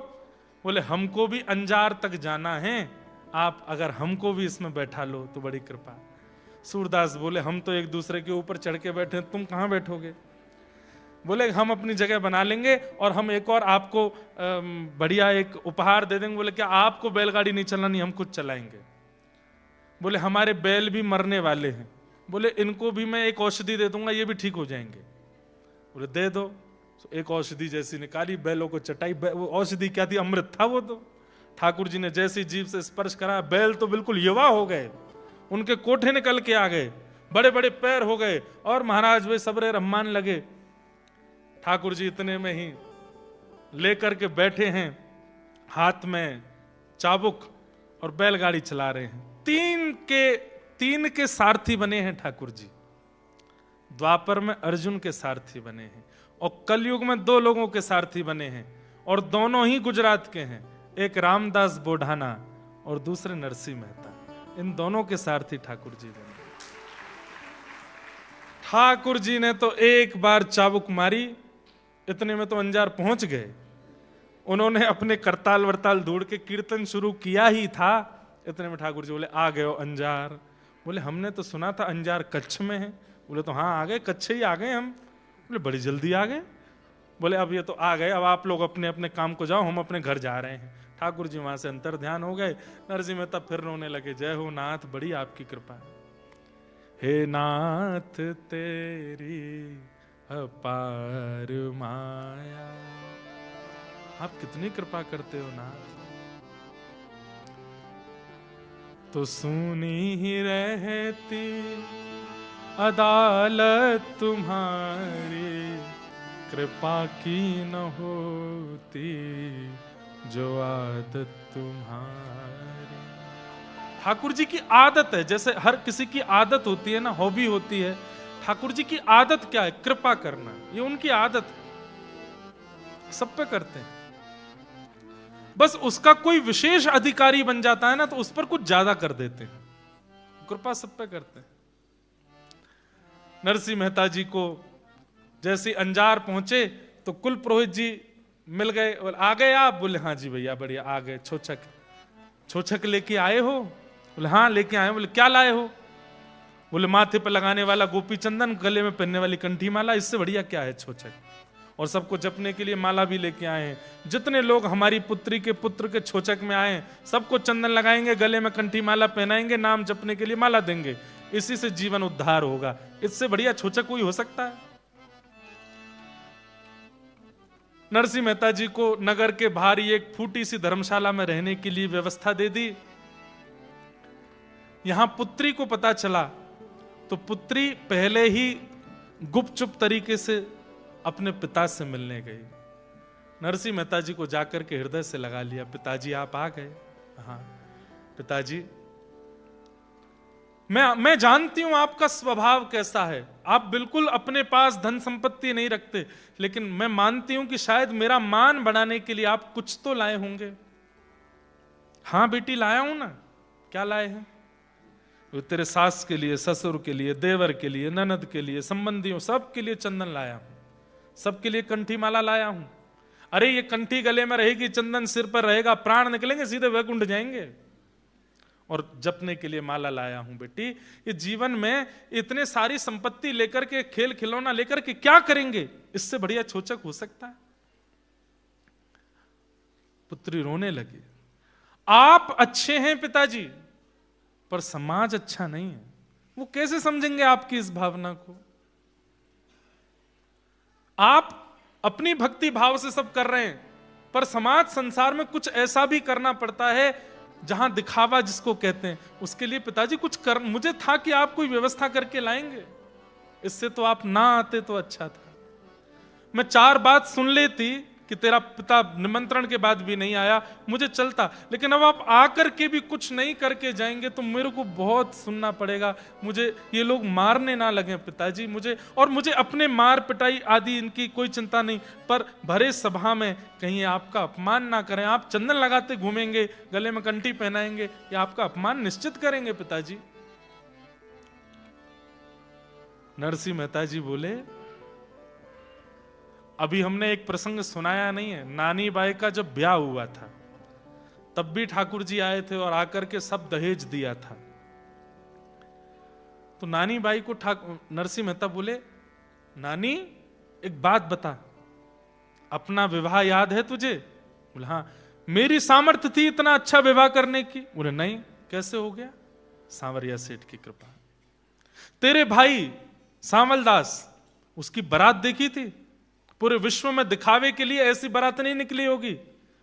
बोले हमको भी अंजार तक जाना है, आप अगर हमको भी इसमें बैठा लो तो बड़ी कृपा। सूरदास बोले हम तो एक दूसरे के ऊपर चढ़ के बैठे, तुम कहां बैठोगे। बोले हम अपनी जगह बना लेंगे और हम एक और आपको बढ़िया एक उपहार दे देंगे। बोले क्या, आपको बैलगाड़ी नहीं चलानी, हम खुद चलाएंगे। बोले हमारे बैल भी मरने वाले हैं, बोले इनको भी मैं एक औषधि दे दूंगा, ये भी ठीक हो जाएंगे। बोले दे दो। एक औषधि जैसी निकाली, बैलों को चटाई। वो औषधि क्या थी, अमृत था वो तो। ठाकुर जी ने जैसी जीभ से स्पर्श करा, बैल तो बिल्कुल युवा हो गए, उनके कोठे निकल के आ गए, बड़े बड़े पैर हो गए, और महाराज वे सबरे रहमान लगे। ठाकुर जी इतने में ही लेकर के बैठे हैं, हाथ में चाबुक और बैलगाड़ी चला रहे हैं। तीन के सारथी बने हैं ठाकुर जी। द्वापर में अर्जुन के सारथी बने हैं और कलयुग में 2 लोगों के सारथी बने हैं, और दोनों ही गुजरात के हैं, एक रामदास बोढ़ाना और दूसरे नरसिंह मेहता। इन दोनों के सारथी ठाकुर जी बने। ठाकुर जी ने तो एक बार चाबुक मारी, इतने में तो अंजार पहुंच गए। उन्होंने अपने करताल वरताल ढूंढ के कीर्तन शुरू किया ही था, इतने में ठाकुर जी बोले आ गए हो अंजार। बोले हमने तो सुना था अंजार कच्छ में है। बोले तो हाँ आ गए, कच्छ ही आ गए हम। बोले बड़ी जल्दी आ गए। बोले अब ये तो आ गए, अब आप लोग अपने अपने काम को जाओ, हम अपने घर जा रहे हैं। ठाकुर जी वहां से अंतर ध्यान हो गए। नरसिंह मेहता फिर रोने लगे, जय हो नाथ, बड़ी आपकी कृपा है। हे नाथ तेरी अपार माया, आप कितनी कृपा करते हो नाथ। तो सुनी ही रहती अदालत तुम्हारी, कृपा की न होती जो आदत तुम्हारी। ठाकुर जी की आदत है, जैसे हर किसी की आदत होती है ना, हॉबी होती है, ठाकुर जी की आदत क्या है? कृपा करना। ये उनकी आदत है, सब पे करते हैं। बस उसका कोई विशेष अधिकारी बन जाता है ना, तो उस पर कुछ ज्यादा कर देते हैं। कृपा सब पे करते हैं। नरसिंह मेहता जी को जैसे अंजार पहुंचे तो कुल पुरोहित जी मिल गए, और आ गए आप? बोले हाँ जी भैया बढ़िया आ गए। छोछक लेके आए हो? बोले हाँ लेके आए। बोले क्या लाए हो? बोले माथे पर लगाने वाला गोपी चंदन, गले में पहनने वाली कंठी माला, इससे बढ़िया क्या है छोछक। और सबको जपने के लिए माला भी लेके आए हैं। जितने लोग हमारी पुत्री के पुत्र के छोचक में आए, सबको चंदन लगाएंगे, गले में कंठी माला पहनाएंगे, नाम जपने के लिए माला देंगे, इसी से जीवन उद्धार होगा। इससे बढ़िया छोचक कोई हो सकता है? नरसिंह मेहता जी को नगर के बाहर ही एक फूटी सी धर्मशाला में रहने के लिए व्यवस्था दे दी। यहां पुत्री को पता चला तो पुत्री पहले ही गुपचुप तरीके से अपने पिता से मिलने गई। नरसिंह मेहता जी को जाकर के हृदय से लगा लिया। पिताजी आप आ गए? हाँ पिताजी, मैं जानती हूं आपका स्वभाव कैसा है, आप बिल्कुल अपने पास धन संपत्ति नहीं रखते, लेकिन मैं मानती हूं कि शायद मेरा मान बढ़ाने के लिए आप कुछ तो लाए होंगे। हाँ बेटी लाया हूं ना। क्या लाए हैं? वो तेरे सास के लिए, ससुर के लिए, देवर के लिए, ननद के लिए, संबंधियों सब के लिए चंदन लाया हूं, सबके लिए कंठी माला लाया हूं। अरे ये कंठी गले में रहेगी, चंदन सिर पर रहेगा, प्राण निकलेंगे सीधे वैकुंठ जाएंगे। और जपने के लिए माला लाया हूं बेटी। ये जीवन में इतने सारी संपत्ति लेकर के, खेल खिलौना लेकर के क्या करेंगे? इससे बढ़िया छोचक हो सकता है? पुत्री रोने लगी। आप अच्छे हैं पिताजी, पर समाज अच्छा नहीं है। वो कैसे समझेंगे आपकी इस भावना को? आप अपनी भक्ति भाव से सब कर रहे हैं, पर समाज संसार में कुछ ऐसा भी करना पड़ता है जहां दिखावा जिसको कहते हैं। उसके लिए पिताजी कुछ कर, मुझे था कि आप कोई व्यवस्था करके लाएंगे, इससे तो आप ना आते तो अच्छा था। मैं 4 बात सुन लेती कि तेरा पिता निमंत्रण के बाद भी नहीं आया, मुझे चलता, लेकिन अब आप आकर के भी कुछ नहीं करके जाएंगे तो मेरे को बहुत सुनना पड़ेगा। मुझे ये लोग मारने ना लगे पिताजी, मुझे अपने मार पिटाई आदि इनकी कोई चिंता नहीं, पर भरे सभा में कहीं आपका अपमान ना करें। आप चंदन लगाते घूमेंगे, गले में कंठी पहनाएंगे, या आपका अपमान निश्चित करेंगे पिताजी। नरसिंह मेहता जी बोले, अभी हमने एक प्रसंग सुनाया नहीं है, नानी बाई का जब ब्याह हुआ था तब भी ठाकुर जी आए थे और आकर के सब दहेज दिया था। तो नानी बाई को नरसिंह मेहता बोले, नानी एक बात बता, अपना विवाह याद है तुझे? बोले हाँ। मेरी सामर्थ्य थी इतना अच्छा विवाह करने की? बोले नहीं। कैसे हो गया? सांवरिया सेठ की कृपा। तेरे भाई सांवलदास, उसकी बारात देखी थी? पूरे विश्व में दिखावे के लिए ऐसी बारात नहीं निकली होगी,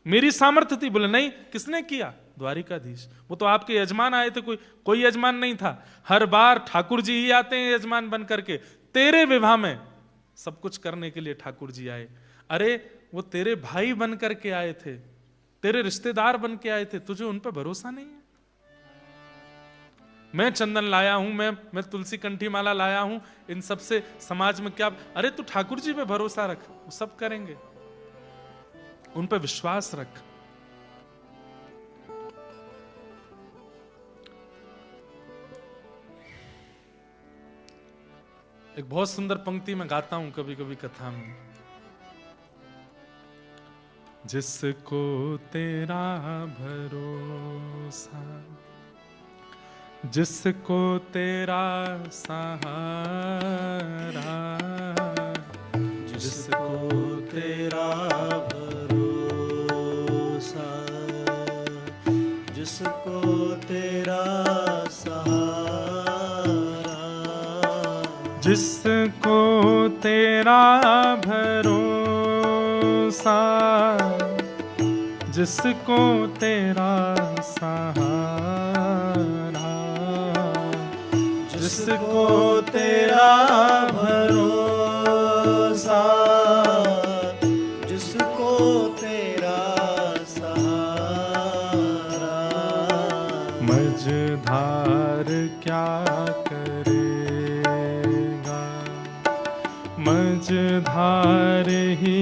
मेरी सामर्थ्य थी। बोले नहीं। किसने किया? द्वारिकाधीश। वो तो आपके यजमान आए थे, कोई यजमान नहीं था। हर बार ठाकुर जी ही आते हैं यजमान बन करके। तेरे विवाह में सब कुछ करने के लिए ठाकुर जी आए। अरे वो तेरे भाई बन करके आए थे, तेरे रिश्तेदार बन के आए थे, तुझे उन पर भरोसा नहीं है? मैं चंदन लाया हूं, मैं तुलसी कंठी माला लाया हूं, इन सब से समाज में क्या? अरे तू ठाकुर जी पे भरोसा रख, वो सब करेंगे, उन पे विश्वास रख। एक बहुत सुंदर पंक्ति में गाता हूं कभी कभी कथा में, जिसको तेरा भरोसा, जिसको तेरा सहारा, जिसको तेरा भरोसा, जिसको तेरा सहारा, जिसको तेरा भरोसा, जिसको तेरा सहारा, जिसको तेरा भरोसा, जिसको तेरा सहारा, मझधार क्या करेगा, मझधार ही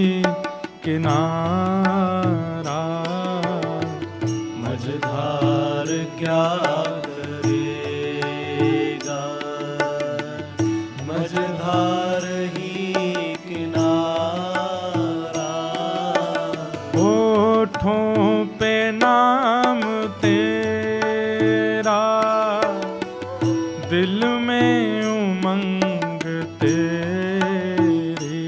किनारा, मझधार क्या करेगा, मझधार ही किनारा, होठों पे नाम तेरा, दिल में उमंग तेरी,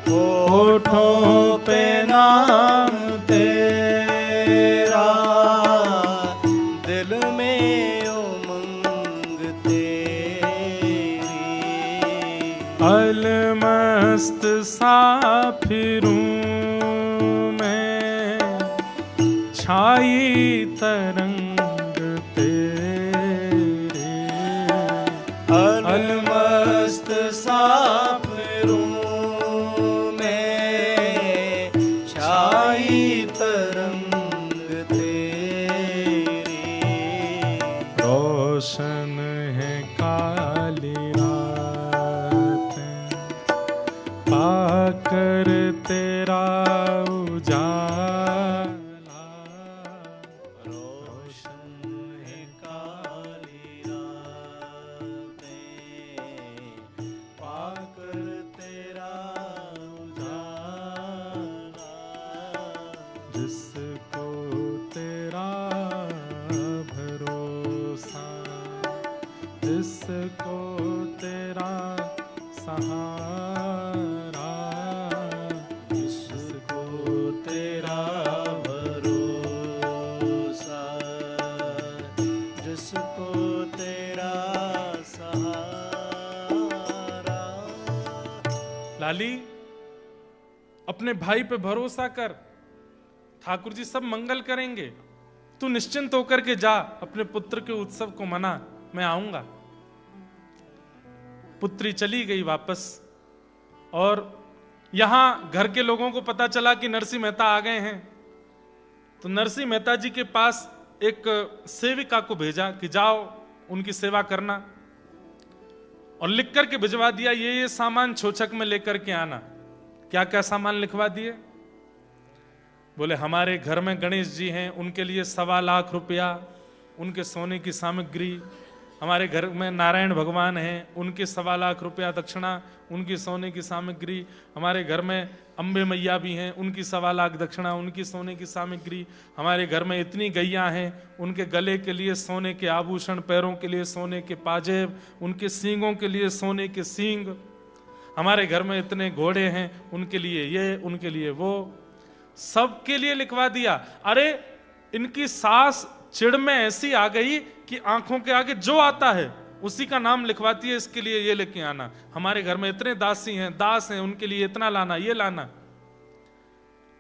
होठों पे नाम तेरा, दिल में उमंग तेरी, अलमस्त सा फिरूं मैं, छाई तरंग तेरी, अलमस्त सा फिरूं मैं, छाई तरंग तेरी, रोशन है काली रातें, पाकर तेरा उजाला, रोशन है काली रातें, पाकर तेरा उजाला, जिसको तेरा भरोसा, जिसको तेरा सहारा, जिसको तेरा भरोसा, जिसको तेरा सहारा। लाली अपने भाई पे भरोसा कर, ठाकुर जी सब मंगल करेंगे। तू निश्चिंत होकर के जा, अपने पुत्र के उत्सव को मना, मैं आऊंगा। पुत्री चली गई वापस, और यहां घर के लोगों को पता चला कि नरसिंह मेहता आ गए हैं। तो नरसिंह मेहता जी के पास एक सेविका को भेजा कि जाओ उनकी सेवा करना, और लिख करके भिजवा दिया, ये सामान छोचक में लेकर के आना। क्या क्या सामान लिखवा दिए? बोले हमारे घर में गणेश जी हैं, उनके लिए 1.25 लाख रुपया, उनके सोने की सामग्री। हमारे घर में नारायण भगवान हैं, उनके 1.25 लाख रुपया दक्षिणा, उनकी सोने की सामग्री। हमारे घर में अम्बे मैया भी हैं, उनकी 1.25 लाख दक्षिणा, उनकी सोने की सामग्री। हमारे घर में इतनी गैया हैं, उनके गले के लिए सोने के आभूषण, पैरों के लिए सोने के पाजेब, उनके सींगों के लिए सोने के सींग। हमारे घर में इतने घोड़े हैं, उनके लिए ये, उनके लिए वो, सबके लिए लिखवा दिया। अरे इनकी सास चिड़ में ऐसी आ गई कि आंखों के आगे जो आता है उसी का नाम लिखवाती है, इसके लिए ये लेके आना। हमारे घर में इतने दासी हैं, दास हैं, उनके लिए इतना लाना, ये लाना।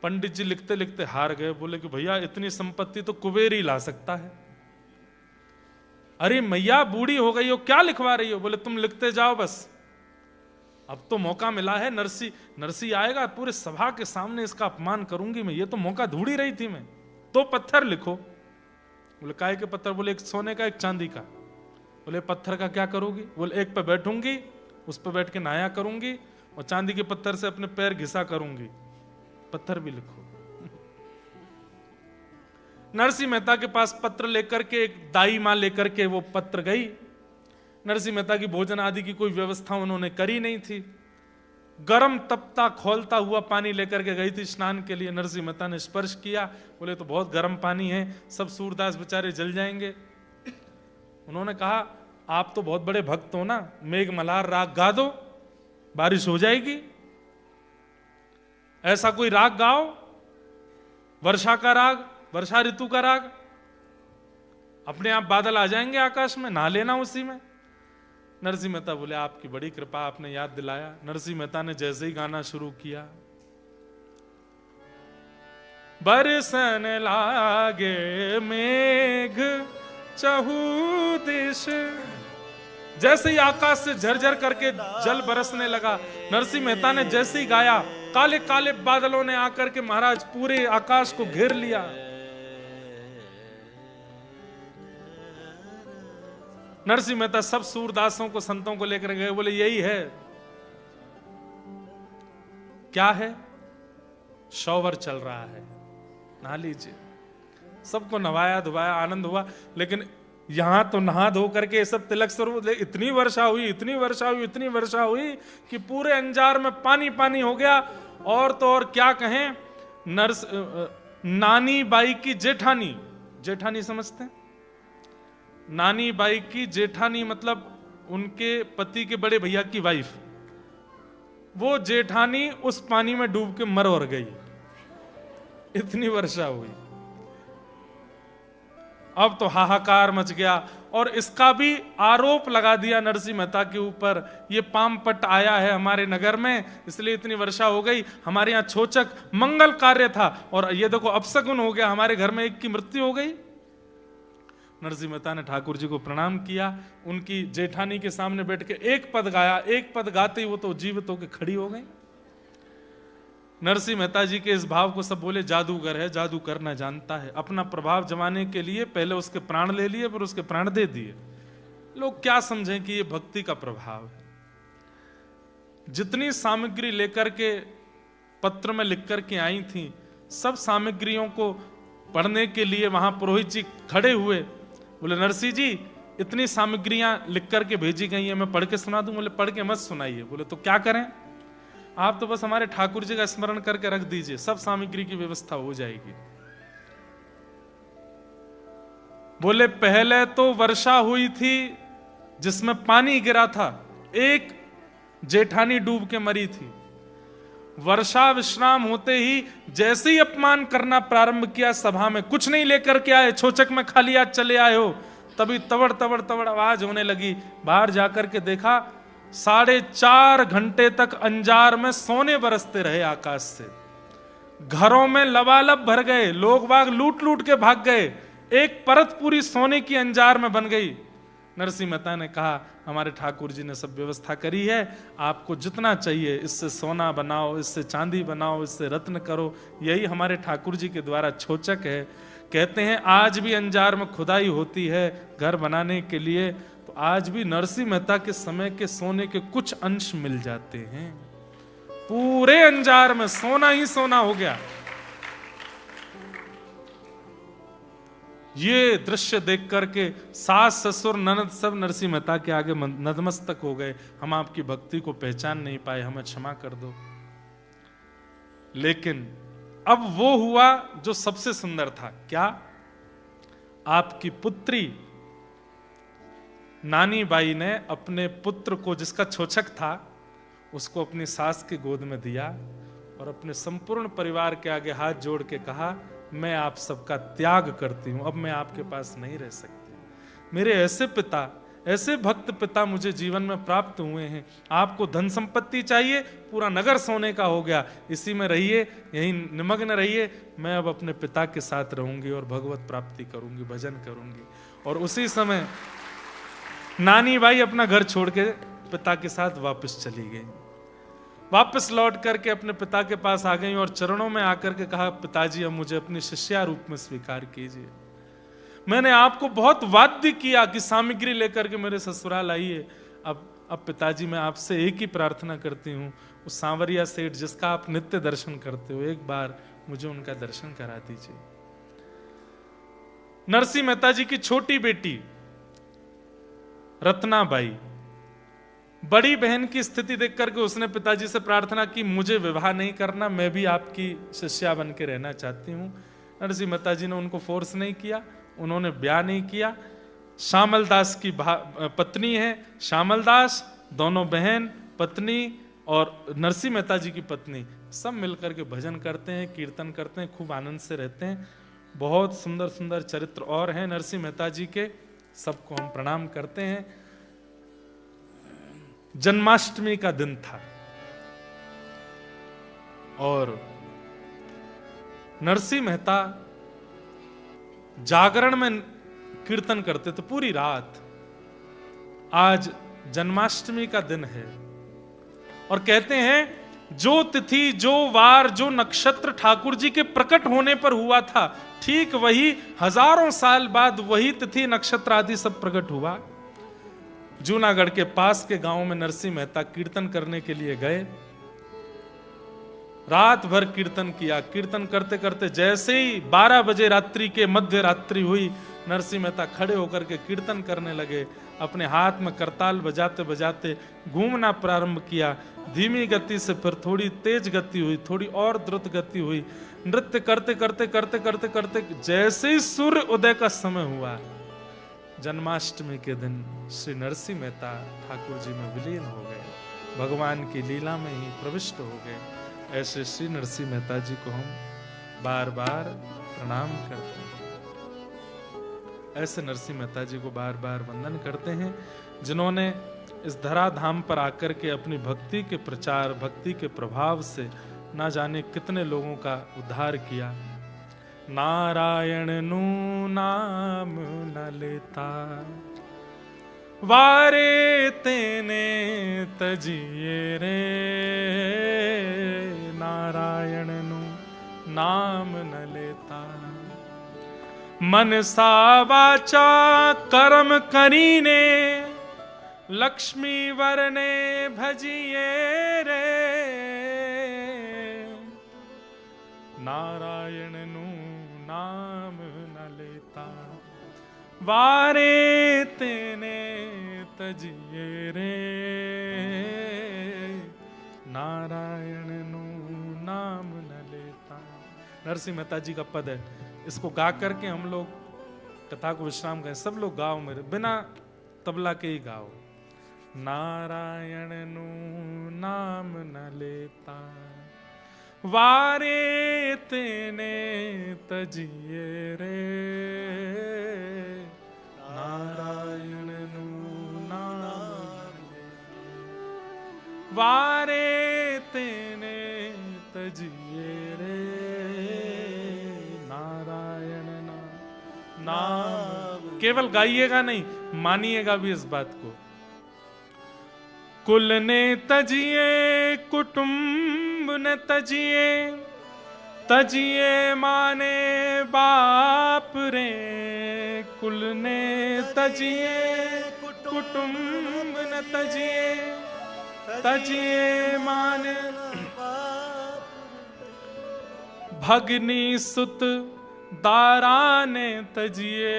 पंडित जी लिखते लिखते हार गए, बोले कि भैया इतनी संपत्ति तो कुबेर ही ला सकता है। अरे मैया बूढ़ी हो गई हो, क्या लिखवा रही हो? बोले तुम लिखते जाओ बस, अब तो मौका मिला है। नरसी आएगा, पूरे सभा के सामने इसका अपमान करूंगी मैं, ये तो मौका ढूंढ ही रही थी मैं। तो पत्थर लिखो। बोले काय के पत्थर? बोले एक सोने का, एक चांदी का। बोले पत्थर का क्या करोगी? बोले एक पे बैठूंगी, उस पे बैठ के नहाया करूंगी, और चांदी के पत्थर से अपने पैर घिसा करूंगी। पत्थर भी लिखो। नरसिंह मेहता के पास पत्र लेकर के एक दाई मां लेकर के वो पत्र गई। नरसिंह मेहता की भोजन आदि की कोई व्यवस्था उन्होंने करी नहीं थी। गरम तपता खोलता हुआ पानी लेकर के गई थी स्नान के लिए। नरसिंह मेहता ने स्पर्श किया, बोले तो बहुत गर्म पानी है, सब सूरदास बेचारे जल जाएंगे। उन्होंने कहा आप तो बहुत बड़े भक्त हो ना, मेघ मल्हार राग गा दो, बारिश हो जाएगी। ऐसा कोई राग गाओ, वर्षा का राग, वर्षा ऋतु का राग, अपने आप बादल आ जाएंगे आकाश में, नहा लेना उसी में। नरसिंह मेहता बोले आपकी बड़ी कृपा, आपने याद दिलाया। नरसिंह मेहता ने जैसे ही गाना शुरू किया, बरसन लागे मेघ चहु दिश, जैसे ही आकाश से झरझर करके जल बरसने लगा, नरसिंह मेहता ने जैसे ही गाया, काले काले बादलों ने आकर के महाराज पूरे आकाश को घेर लिया। नरसिंह मेहता सब सूरदासों को, संतों को लेकर गए, बोले यही है। क्या है? शॉवर चल रहा है, नहा लीजिए। सबको नवाया धुवाया, आनंद हुआ। लेकिन यहां तो नहा धो करके ये सब तिलक स्वरूप, इतनी वर्षा हुई, इतनी वर्षा हुई, इतनी वर्षा हुई कि पूरे अंजार में पानी पानी हो गया। और तो और क्या कहें, नानी बाई की जेठानी, जेठानी समझते हैं? नानी बाई की जेठानी मतलब उनके पति के बड़े भैया की वाइफ, वो जेठानी उस पानी में डूब के मर और गई, इतनी वर्षा हुई। अब तो हाहाकार मच गया। और इसका भी आरोप लगा दिया नरसिंह मेहता के ऊपर, ये पामपट आया है हमारे नगर में, इसलिए इतनी वर्षा हो गई। हमारे यहाँ छोचक मंगल कार्य था और ये देखो अपशगुन हो गया, हमारे घर में एक की मृत्यु हो गई। नरसिंह मेहता ने ठाकुर जी को प्रणाम किया, उनकी जेठानी के सामने बैठ के एक पद गाया। एक पद गाते ही वो तो जीवित होकर खड़ी हो गई। नरसिंह मेहता जी के इस भाव को सब बोले जादूगर है, जादू करना जानता है। अपना प्रभाव जमाने के लिए पहले उसके प्राण ले लिए, फिर उसके प्राण दे दिए। लोग क्या समझें कि ये भक्ति का प्रभाव है। जितनी सामग्री लेकर के पत्र में लिख करके आई थी, सब सामग्रियों को पढ़ने के लिए वहां पुरोहित जी खड़े हुए। बोले नरसिंह जी, इतनी सामग्रियां लिख करके भेजी गई है, मैं पढ़ के सुना दूं? बोले पढ़ के मत सुनाइए। बोले तो क्या करें? आप तो बस हमारे ठाकुर जी का स्मरण करके रख दीजिए, सब सामग्री की व्यवस्था हो जाएगी। बोले पहले तो वर्षा हुई थी जिसमें पानी गिरा था, एक जेठानी डूब के मरी थी। वर्षा विश्राम होते ही जैसे ही अपमान करना प्रारंभ किया, सभा में कुछ नहीं लेकर के आए, छोचक में खाली आज चले आए हो, तभी तवड़ तवड़ तवड़ आवाज होने लगी। बाहर जाकर के देखा, 4.5 घंटे तक अंजार में सोने बरसते रहे आकाश से। घरों में लबालब भर गए, लोग बाग लूट लूट के भाग गए, एक परत पूरी सोने की अंजार में बन गई। नरसिंह मेहता ने कहा हमारे ठाकुर जी ने सब व्यवस्था करी है, आपको जितना चाहिए इससे सोना बनाओ, इससे चांदी बनाओ, इससे रत्न करो। यही हमारे ठाकुर जी के द्वारा छोचक है। कहते हैं आज भी अंजार में खुदाई होती है घर बनाने के लिए, तो आज भी नरसिंह मेहता के समय के सोने के कुछ अंश मिल जाते हैं। पूरे अंजार में सोना ही सोना हो गया। ये दृश्य देख करके सास ससुर ननद सब नरसिंह मेहता के आगे नतमस्तक हो गए। हम आपकी भक्ति को पहचान नहीं पाए, हमें क्षमा कर दो। लेकिन अब वो हुआ जो सबसे सुंदर था। क्या? आपकी पुत्री नानी बाई ने अपने पुत्र को, जिसका छोचक था, उसको अपनी सास की गोद में दिया और अपने संपूर्ण परिवार के आगे हाथ जोड़ के कहा, मैं आप सबका त्याग करती हूं, अब मैं आपके पास नहीं रह सकती। मेरे ऐसे पिता, ऐसे भक्त पिता मुझे जीवन में प्राप्त हुए हैं। आपको धन संपत्ति चाहिए, पूरा नगर सोने का हो गया, इसी में रहिए, यही निमग्न रहिए। मैं अब अपने पिता के साथ रहूंगी और भगवत प्राप्ति करूंगी, भजन करूंगी। और उसी समय नानी बाई अपना घर छोड़ के पिता के साथ वापस चली गई। वापस लौट करके अपने पिता के पास आ गई और चरणों में आकर के कहा, पिताजी अब मुझे अपनी शिष्या रूप में स्वीकार कीजिए। मैंने आपको बहुत वाद्य किया कि सामग्री लेकर के मेरे ससुराल आइए। अब पिताजी मैं आपसे एक ही प्रार्थना करती हूँ, उस सांवरिया सेठ जिसका आप नित्य दर्शन करते हो, एक बार मुझे उनका दर्शन करा दीजिए। नरसिंह मेहता जी की छोटी बेटी रत्नाबाई, बड़ी बहन की स्थिति देख करके उसने पिताजी से प्रार्थना की, मुझे विवाह नहीं करना, मैं भी आपकी शिष्या बन के रहना चाहती हूँ। नरसिंह मेहता जी ने उनको फोर्स नहीं किया, उन्होंने ब्याह नहीं किया। श्यामल दास की पत्नी है श्यामल दास, दोनों बहन पत्नी और नरसिंह मेहता जी की पत्नी सब मिलकर के भजन करते हैं, कीर्तन करते हैं, खूब आनंद से रहते हैं। बहुत सुंदर सुंदर चरित्र और हैं नरसिंह मेहता जी के, सबको हम प्रणाम करते हैं। जन्माष्टमी का दिन था और नरसिंह मेहता जागरण में कीर्तन करते थे पूरी रात। आज जन्माष्टमी का दिन है और कहते हैं जो तिथि, जो वार, जो नक्षत्र ठाकुर जी के प्रकट होने पर हुआ था, ठीक वही हजारों साल बाद वही तिथि, नक्षत्र आदि सब प्रकट हुआ। जूनागढ़ के पास के गांव में नरसिंह मेहता कीर्तन करने के लिए गए। रात भर कीर्तन किया। कीर्तन करते करते जैसे ही 12 बजे रात्रि के मध्य रात्रि हुई, नरसिंह मेहता खड़े होकर के कीर्तन करने लगे। अपने हाथ में करताल बजाते बजाते घूमना प्रारंभ किया। धीमी गति से फिर थोड़ी तेज गति हुई, थोड़ी और द्रुत गति हुई। नृत्य करते करते करते करते करते जैसे ही सूर्य उदय का समय हुआ, जन्माष्टमी के दिन श्री नरसिंह मेहता ठाकुर जी में विलीन हो गए, भगवान की लीला में ही प्रविष्ट हो गए। ऐसे श्री नरसिंह मेहता जी को हम बार बार प्रणाम करते हैं। ऐसे नरसिंह मेहता जी को बार बार वंदन करते हैं, जिन्होंने इस धराधाम पर आकर के अपनी भक्ति के प्रचार, भक्ति के प्रभाव से ना जाने कितने लोगों का उद्धार किया। नारायण नु नाम न लेता, वारे तेने तजिए रे। नारायण नु नाम न लेता, मनसा वाचा कर्म करीने, लक्ष्मी वरने भजिए रे। नारायण नु नाम न लेता, वारे तेने तजिए रे। नारायण नु नाम न लेता। नरसिंह मेहता जी का पद है, इसको गा करके हम लोग कथा को विश्राम करें। सब लोग गाओ, मेरे बिना तबला के ही गाओ। नारायण नु नाम न लेता, वारे तेने तजिए रे। नारायण नु नाम, वारे तेने तजिए रे। नारायण नाम, केवल गाइएगा नहीं, मानिएगा भी इस बात को। कुल ने तजिए, कुटुंब ने तजिए, तजिए माने बाप रे। कुल ने तजिए, कुटुंब ने तजिए, तजिए माने भगनी सुत दारा ने तजिए।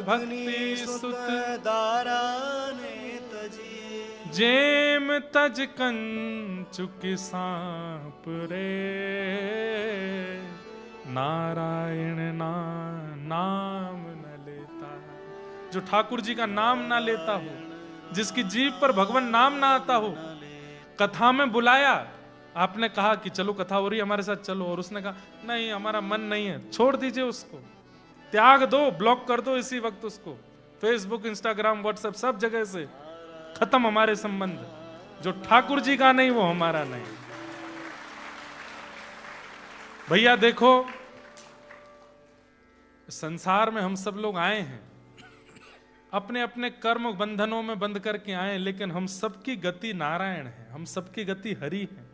भक्ति सुत दारा ने तजिए, जेम तज कंचुक सांप रे। नारायण नाम न लेता, जो ठाकुर जी का नाम ना लेता हो, जिसकी जीभ पर भगवान नाम ना आता हो। कथा में बुलाया, आपने कहा कि चलो कथा हो रही है हमारे साथ चलो, और उसने कहा नहीं हमारा मन नहीं है, छोड़ दीजिए उसको, त्याग दो, ब्लॉक कर दो इसी वक्त उसको। फेसबुक, इंस्टाग्राम, व्हाट्सएप सब जगह से खत्म हमारे संबंध। जो ठाकुर जी का नहीं वो हमारा नहीं। भैया देखो, संसार में हम सब लोग आए हैं, अपने अपने कर्म बंधनों में बंध करके आए, लेकिन हम सबकी गति नारायण है, हम सबकी गति हरि है।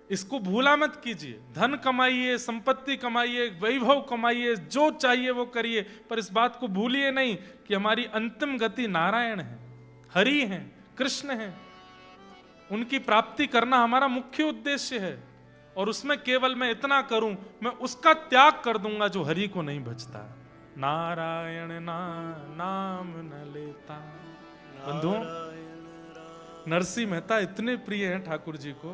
इसको भूला मत कीजिए। धन कमाइए, संपत्ति कमाइए, वैभव कमाइए, जो चाहिए वो करिए, पर इस बात को भूलिए नहीं कि हमारी अंतिम गति नारायण है, हरि है, कृष्ण है। उनकी प्राप्ति करना हमारा मुख्य उद्देश्य है, और उसमें केवल मैं इतना करूं, मैं उसका त्याग कर दूंगा जो हरि को नहीं भजता। नारायण नाम न लेता। बंधुओं, नरसिंह मेहता इतने प्रिय हैं ठाकुर जी को।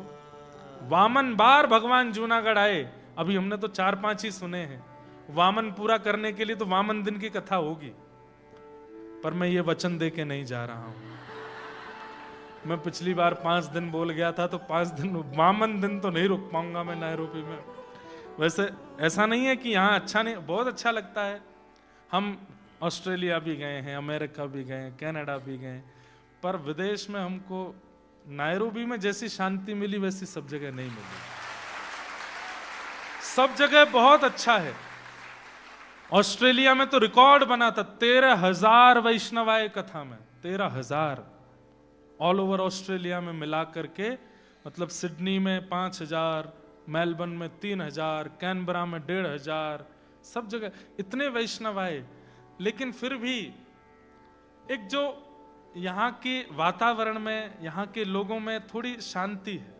वामन बार भगवान जूनागढ़ आए, अभी हमने तो 4-5 ही सुने हैं। वामन पूरा करने के लिए तो वामन दिन की कथा होगी, पर मैं ये वचन दे के नहीं जा रहा हूं। मैं पिछली बार 5 दिन बोल गया था, तो 5 दिन, वामन दिन तो नहीं रुक पाऊंगा मैं नैरोबी में। वैसे ऐसा नहीं है कि यहाँ अच्छा नहीं, बहुत अच्छा लगता है। हम ऑस्ट्रेलिया भी गए हैं, अमेरिका भी गए, कनाडा भी गए, पर विदेश में हमको नैरोबी में जैसी शांति मिली वैसी सब जगह नहीं मिली। सब जगह बहुत अच्छा है। ऑस्ट्रेलिया में तो रिकॉर्ड बना था 13,000 वैष्णव आए कथा में, 13,000। ऑल ओवर ऑस्ट्रेलिया में मिला करके, मतलब सिडनी में 5,000, मेलबर्न में 3,000, कैनबरा में 1,500, सब जगह इतने वैष्णव आए। लेकिन फिर भी एक जो यहाँ के वातावरण में, यहाँ के लोगों में थोड़ी शांति है,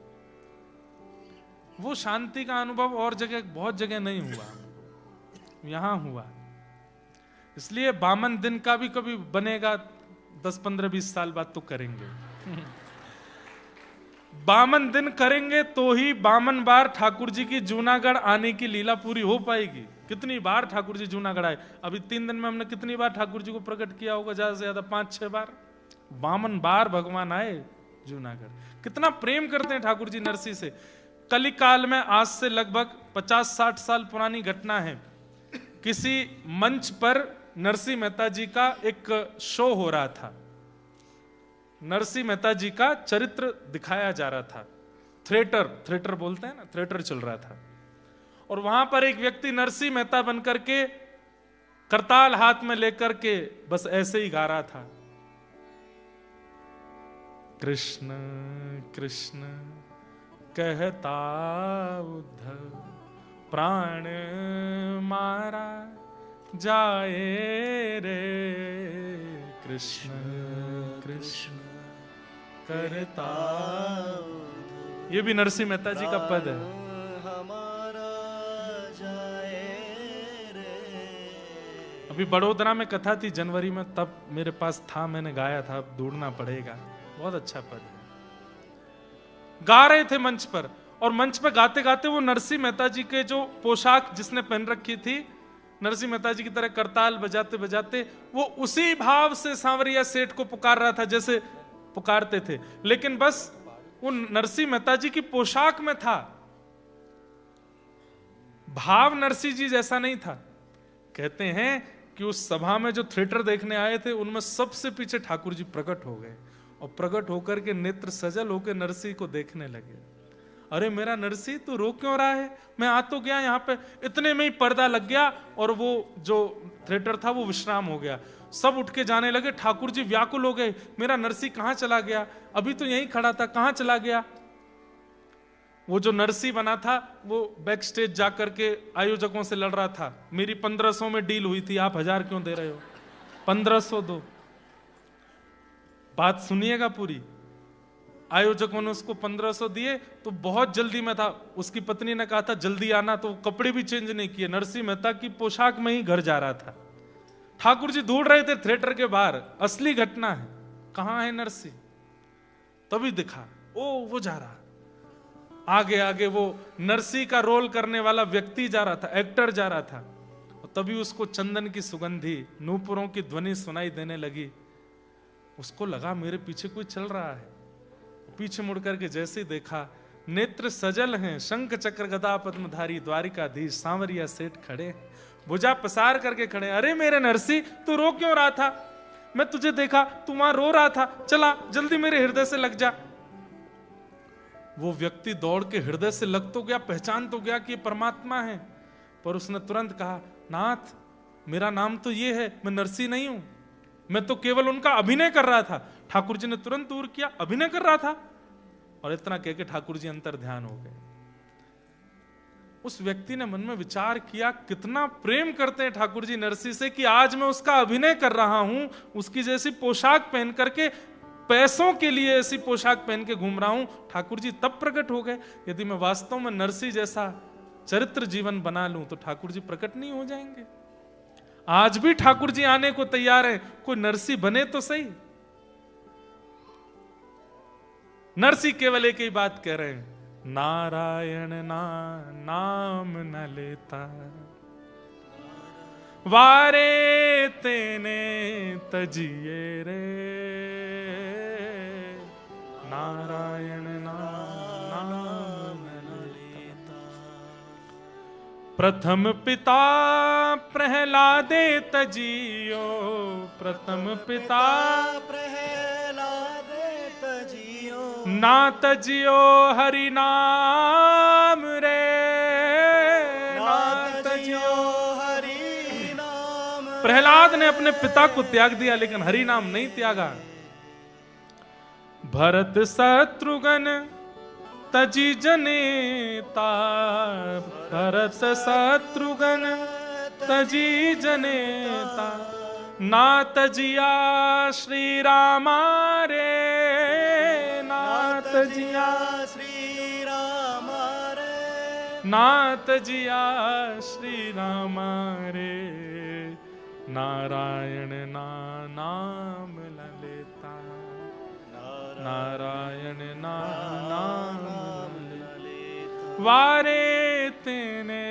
वो शांति का अनुभव और जगह, बहुत जगह नहीं हुआ, यहां हुआ। इसलिए 52 दिन का भी कभी बनेगा, 10, 15, 20 साल बाद तो करेंगे। 52 दिन करेंगे तो ही 52 बार ठाकुर जी की जूनागढ़ आने की लीला पूरी हो पाएगी। कितनी बार ठाकुर जी जूनागढ़ आए? अभी 3 दिन में हमने कितनी बार ठाकुर जी को प्रकट किया होगा? ज्यादा से ज्यादा 5-6 बार। 52 बार भगवान आए जूनागढ़। कितना प्रेम करते हैं ठाकुर जी नरसी से। कली काल में, आज से लगभग 50-60 साल पुरानी घटना है, किसी मंच पर नरसी मेहता जी का एक शो हो रहा था। नरसी मेहता जी का चरित्र दिखाया जा रहा था। थिएटर बोलते हैं ना, थिएटर चल रहा था। और वहां पर एक व्यक्ति नरसी मेहता बनकर के करताल हाथ में लेकर के बस ऐसे ही गा रहा था, कृष्ण कृष्ण कहता उद्धव, प्राण मारा जाए रे, कृष्ण कृष्ण करता। ये भी नरसी मेहता जी का पद है। हमारा जाए रे। अभी बड़ोदरा में कथा थी जनवरी में, तब मेरे पास था, मैंने गाया था, अब ढूंढना पड़ेगा। बहुत अच्छा पद है। गा रहे थे मंच पर, और मंच पर गाते गाते वो नरसी मेहता जी के जो पोशाक जिसने पहन रखी थी, नरसी मेहता जी की तरह करताल बजाते बजाते वो उसी भाव से सांवरिया सेठ को पुकार रहा था जैसे पुकारते थे, लेकिन बस वो नरसी मेहता जी की पोशाक में था, भाव नरसी जी जैसा नहीं था। कहते हैं कि उस सभा में जो थिएटर देखने आए थे उनमें सबसे पीछे ठाकुर जी प्रकट हो गए, और प्रकट होकर के नेत्र सजल होकर नरसी को देखने लगे। अरे मेरा नरसी, तू रो क्यों रहा है? मैं आ तो गया यहाँ पे। इतने में ही पर्दा लग गया और वो जो थिएटर था वो विश्राम हो गया। सब उठ के जाने लगे। ठाकुर जी व्याकुल हो गए, मेरा नरसी कहाँ चला गया? अभी तो यहीं खड़ा था, कहाँ चला गया? वो जो नरसी बना था वो बैक स्टेज जाकर के आयोजकों से लड़ रहा था, मेरी 1500 में डील हुई थी, आप 1000 क्यों दे रहे हो? 1500 दो। बात सुनिएगा पूरी। आयोजकों ने उसको 1500 दिए तो बहुत जल्दी में था। उसकी पत्नी ने कहा था जल्दी आना, तो कपड़े भी चेंज नहीं किए, नरसी मेहता की पोशाक में ही घर जा रहा था। ठाकुर जी ढूंढ रहे थे थिएटर के बाहर, असली घटना है, कहां है नरसी? तभी दिखा, ओ वो जा रहा। आगे आगे वो नरसी का रोल करने वाला व्यक्ति जा रहा था, एक्टर जा रहा था। और तभी उसको चंदन की सुगंधी, नूपुरों की ध्वनि सुनाई देने लगी। उसको लगा मेरे पीछे कोई चल रहा है। पीछे मुड़ करके जैसे देखा, नेत्र सजल हैं, शंख चक्र गदा पद्मधारी द्वारिकाधीश सांवरिया सेठ खड़े, भुजा पसार करके खड़े। अरे मेरे नरसी, तू रो क्यों रहा था? मैं तुझे देखा, तू वहां रो रहा था, चला जल्दी मेरे हृदय से लग जा। वो व्यक्ति दौड़ के हृदय से लग तो गया, पहचान तो गया कि ये परमात्मा है, पर उसने तुरंत कहा, नाथ मेरा नाम तो ये है, मैं नरसी नहीं हूं, मैं तो केवल उनका अभिनय कर रहा था। ठाकुर जी ने तुरंत दूर किया, अभिनय कर रहा था। और इतना कह के ठाकुर जी अंतर ध्यान हो गए। उस व्यक्ति ने मन में विचार किया, कितना प्रेम करते हैं ठाकुर जी नरसी से कि आज मैं उसका अभिनय कर रहा हूं, उसकी जैसी पोशाक पहन करके, पैसों के लिए ऐसी पोशाक पहन के घूम रहा हूं। ठाकुर जी तब प्रकट हो गए। यदि मैं वास्तव में नरसी जैसा चरित्र जीवन बना लूं तो ठाकुर जी प्रकट नहीं हो जाएंगे? आज भी ठाकुर जी आने को तैयार है, कोई नरसी बने तो सही। नरसी केवल एक ही बात कह रहे हैं, नारायण नाम न लेता, वारे तेने तजिए रे, नारायण नाम न लेता। प्रथम पिता प्रहलादे तजियो, प्रथम पिता प्रहलादे तजियो, ना तजियो हरि नाम रे, ना तजियो हरि नाम। प्रहलाद ने अपने पिता को त्याग दिया लेकिन हरि नाम नहीं त्यागा। भरत शत्रुघ्न तजी जनेता, भरत शत्रुघ्न तजी जनेता, ना तजिया श्री रामा रे, ना तजिया श्री राम रे, ना तजिया श्री रामा रे, नारायण ना नाम लेता, नारायण ना नाम लेता, वारे तेने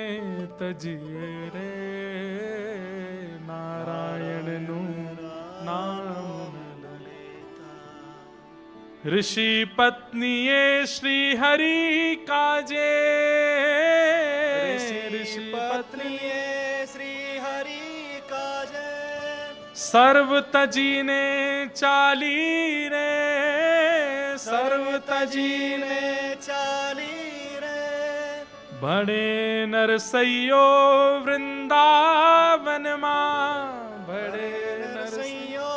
तजिए रे, नारायण नु नाम लेता। ऋषि पत्निये श्री हरि काजे, ऋषि पत्निये श्री हरि काजे, सर्व तजी ने चाली रे, सर्व तजी ने चाली रे, बड़े नरसैयो वृंदावन मां, बड़े नरसैयो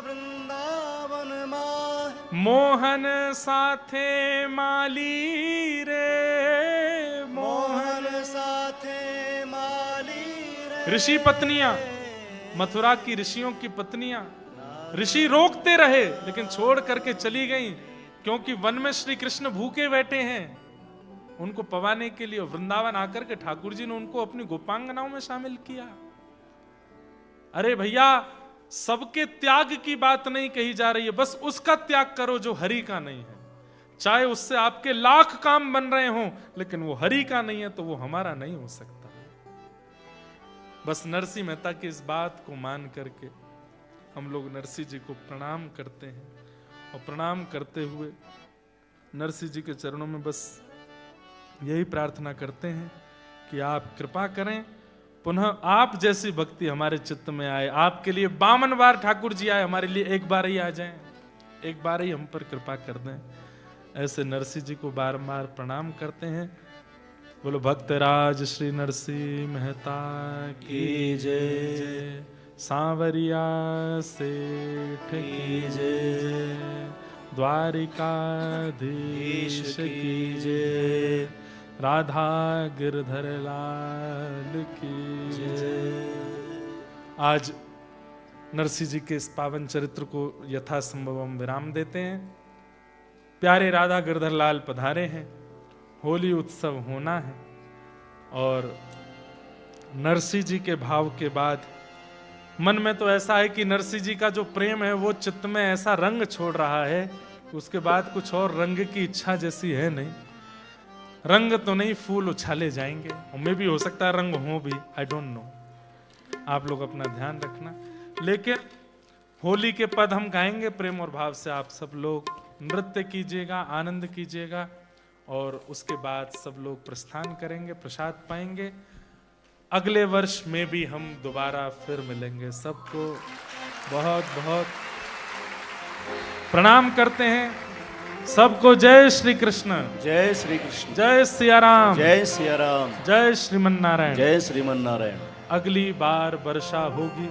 वृंदावन मां, मोहन साथे माली रे, मोहन साथे माली रे। ऋषि पत्नियां, मथुरा की ऋषियों की पत्नियां, ऋषि रोकते रहे लेकिन छोड़ करके चली गईं, क्योंकि वन में श्री कृष्ण भूखे बैठे हैं। उनको पवाने के लिए वृंदावन आकर के ठाकुर जी ने उनको अपनी गोपांगनाओं में शामिल किया। अरे भैया, सबके त्याग की बात नहीं कही जा रही है, बस उसका त्याग करो जो हरि का नहीं है। चाहे उससे आपके लाख काम बन रहे हों, लेकिन वो हरि का नहीं है तो वो हमारा नहीं हो सकता। बस नरसिंह मेहता की इस बात को मान करके हम लोग नरसिंह जी को प्रणाम करते हैं, और प्रणाम करते हुए नरसिंह जी के चरणों में बस यही प्रार्थना करते हैं कि आप कृपा करें, पुनः आप जैसी भक्ति हमारे चित्त में आए। आपके लिए 52 बार ठाकुर जी आए, हमारे लिए एक बार ही आ जाएं, एक बार ही हम पर कृपा कर दें। ऐसे नरसिंह जी को बार-बार प्रणाम करते हैं। बोलो भक्तराज श्री नरसिंह मेहता की जय, सांवरिया सेठ की जय, द्वारिकाधीश की जय, राधा गिरधर लाल की जय। आज नरसिंह जी के इस पावन चरित्र को यथासंभव हम विराम देते हैं। प्यारे राधा गिरधर लाल पधारे हैं, होली उत्सव होना है, और नरसिंह जी के भाव के बाद मन में तो ऐसा है कि नरसिंह जी का जो प्रेम है वो चित्त में ऐसा रंग छोड़ रहा है, उसके बाद कुछ और रंग की इच्छा जैसी है नहीं। रंग तो नहीं, फूल उछाले जाएंगे, उनमें भी हो सकता है रंग हो भी, आई डोंट नो। आप लोग अपना ध्यान रखना, लेकिन होली के पद हम गाएंगे प्रेम और भाव से। आप सब लोग नृत्य कीजिएगा, आनंद कीजिएगा, और उसके बाद सब लोग प्रस्थान करेंगे, प्रसाद पाएंगे। अगले वर्ष में भी हम दोबारा फिर मिलेंगे। सबको बहुत बहुत प्रणाम करते हैं। सबको जय श्री कृष्ण, जय श्री कृष्ण, जय सिया राम, जय सिया राम, जय श्रीमन नारायण, जय श्रीमन नारायण। अगली बार वर्षा होगी,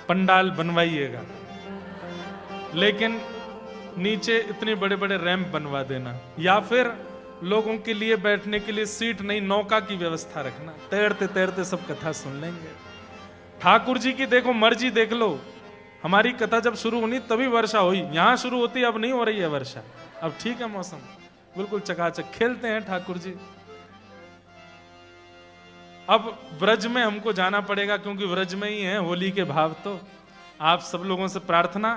पंडाल बनवाइएगा, लेकिन नीचे इतने बड़े बड़े रैंप बनवा देना, या फिर लोगों के लिए बैठने के लिए सीट नहीं, नौका की व्यवस्था रखना। तैरते तैरते सब कथा सुन लेंगे। ठाकुर जी की देखो मर्जी, देख लो। हमारी कथा जब शुरू होनी तभी वर्षा हुई, यहां शुरू होती, अब नहीं हो रही है वर्षा। अब ठीक है, मौसम बिल्कुल चकाचक, खेलते हैं ठाकुर जी। अब ब्रज में हमको जाना पड़ेगा, क्योंकि ब्रज में ही है होली के भाव। तो आप सब लोगों से प्रार्थना,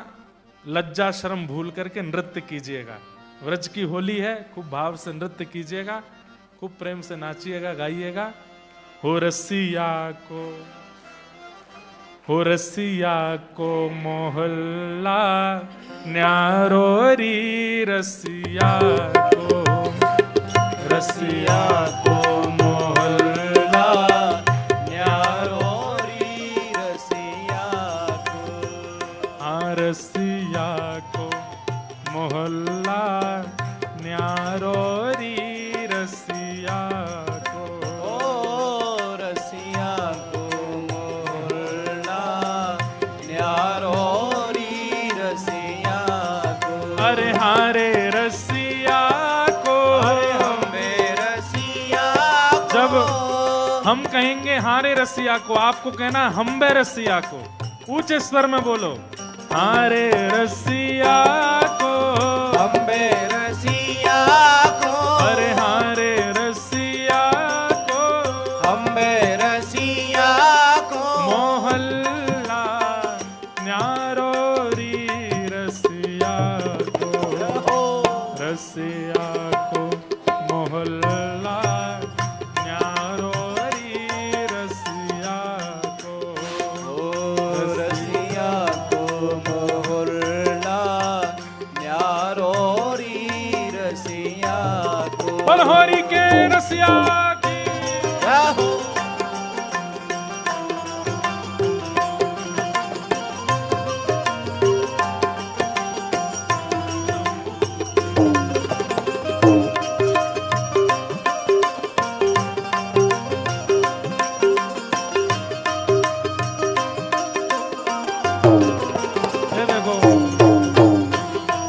लज्जा शर्म भूल करके नृत्य कीजिएगा। व्रज की होली है, खूब भाव से नृत्य कीजिएगा, खूब प्रेम से नाचिएगा, गाइएगा। हो रसिया को मोहल्ला न्यारो री, रसिया को मोहल्ला न्यारो री, रसिया को, रसिया को मोहल्ला न्यारो री, रसिया को, ओ रसिया को मोहल्ला न्यारो री, रसिया हम कहेंगे हारे रसिया को, आपको कहना है हम्बे रसिया को। ऊंचे स्वर में बोलो, हारे रसिया को, अम्बे रसिया को, अरे हारे रसिया को, अम्बे रसिया को, मोहल्ला न्यारो री रसिया को, रसिया को मोहल्ला न्यारो री रसिया को, रसिया को मोहल्ला न्यारो री रसिया को। बलहोरी के रसिया की जाहो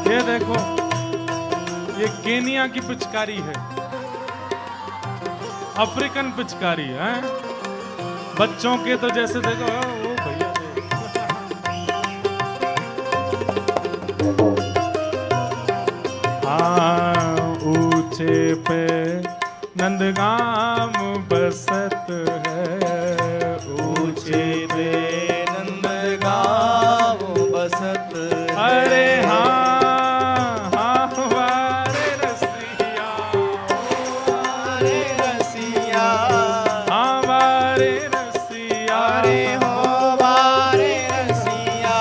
ये देखो, ये केनिया की पिचकारी है, अफ्रीकन पिचकारी है। बच्चों के तो जैसे देखो, ओ भैया हाँ, ऊंचे पे नंदगाम बसत है, ऊंचे पे नंदगांव बसत है। अरे हाँ हाँ वारे रसिया, वारे रसिया, हाँ वारे रसिया, अरे हो वारे रसिया।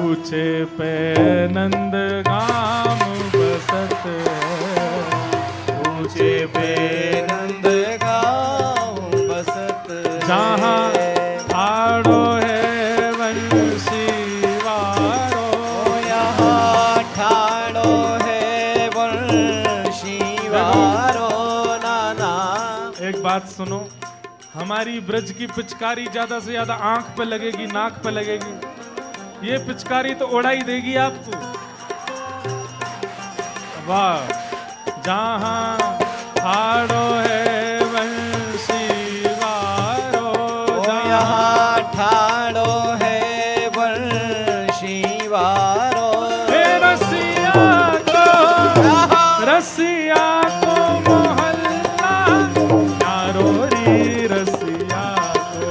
ऊंचे पे नंदगाम बसत है, ऊंचे पे नंदगांव बसत है। जहाँ ठाड़ो है वंशीवारो, यहाँ ठाड़ो है वंशीवारो नाना। एक बात सुनो, हमारी ब्रज की पिचकारी ज्यादा से ज्यादा आंख पे लगेगी, नाक पे लगेगी। ये पिचकारी तो उड़ाई देगी आपको। वाह, जहाँ ठाड़ो है वंशीवारो, यहाँ ठाड़ो है वंशीवारो। हे रसिया को, रसिया को मोहल्ला न्यारो री रसिया को,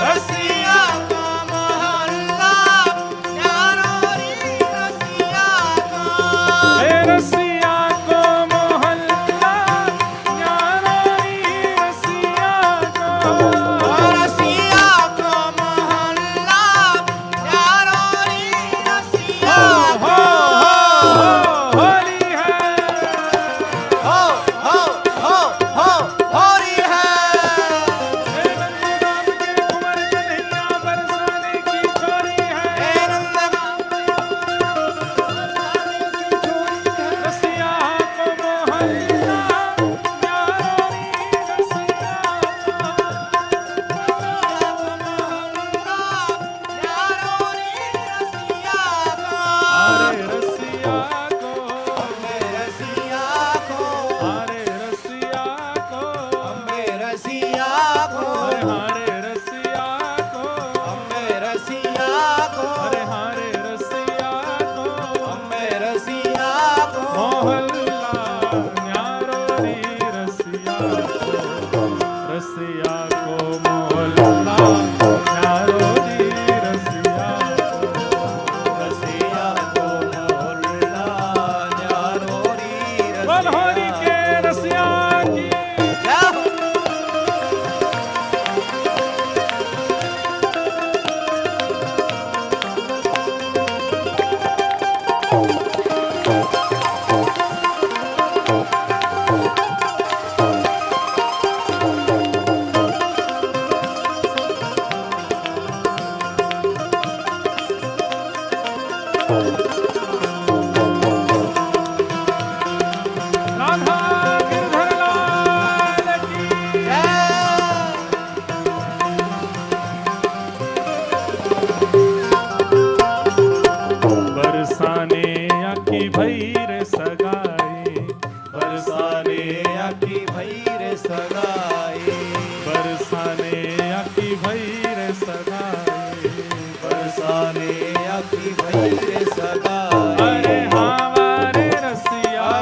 रसिया को मोहल्ला न्यारो री रसिया को। हे रसिया को मोहल्ला न्यारो री रसिया को, रसिया को मोहल्ला न्यारो री रसिया हो को। होली है।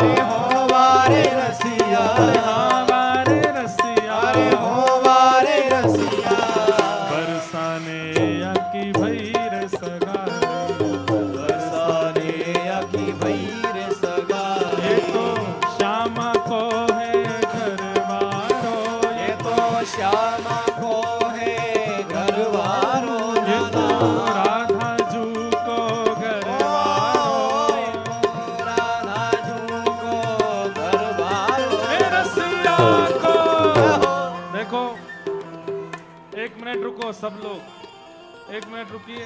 अरे हो वारे रसिया वारे रसिया अरे हो वारे रसिया बरसाने अकी भई रे सगा बरसाने अकी भई रे सगा ये तो श्यामा को है घरवारो ये तो श्यामा को है घरवारो ये तो नाना राधा जू को घरवारो राधा जू को घरवारो ए रसिया को देखो एक मिनट रुको सब लोग, एक मिनट रुकिए,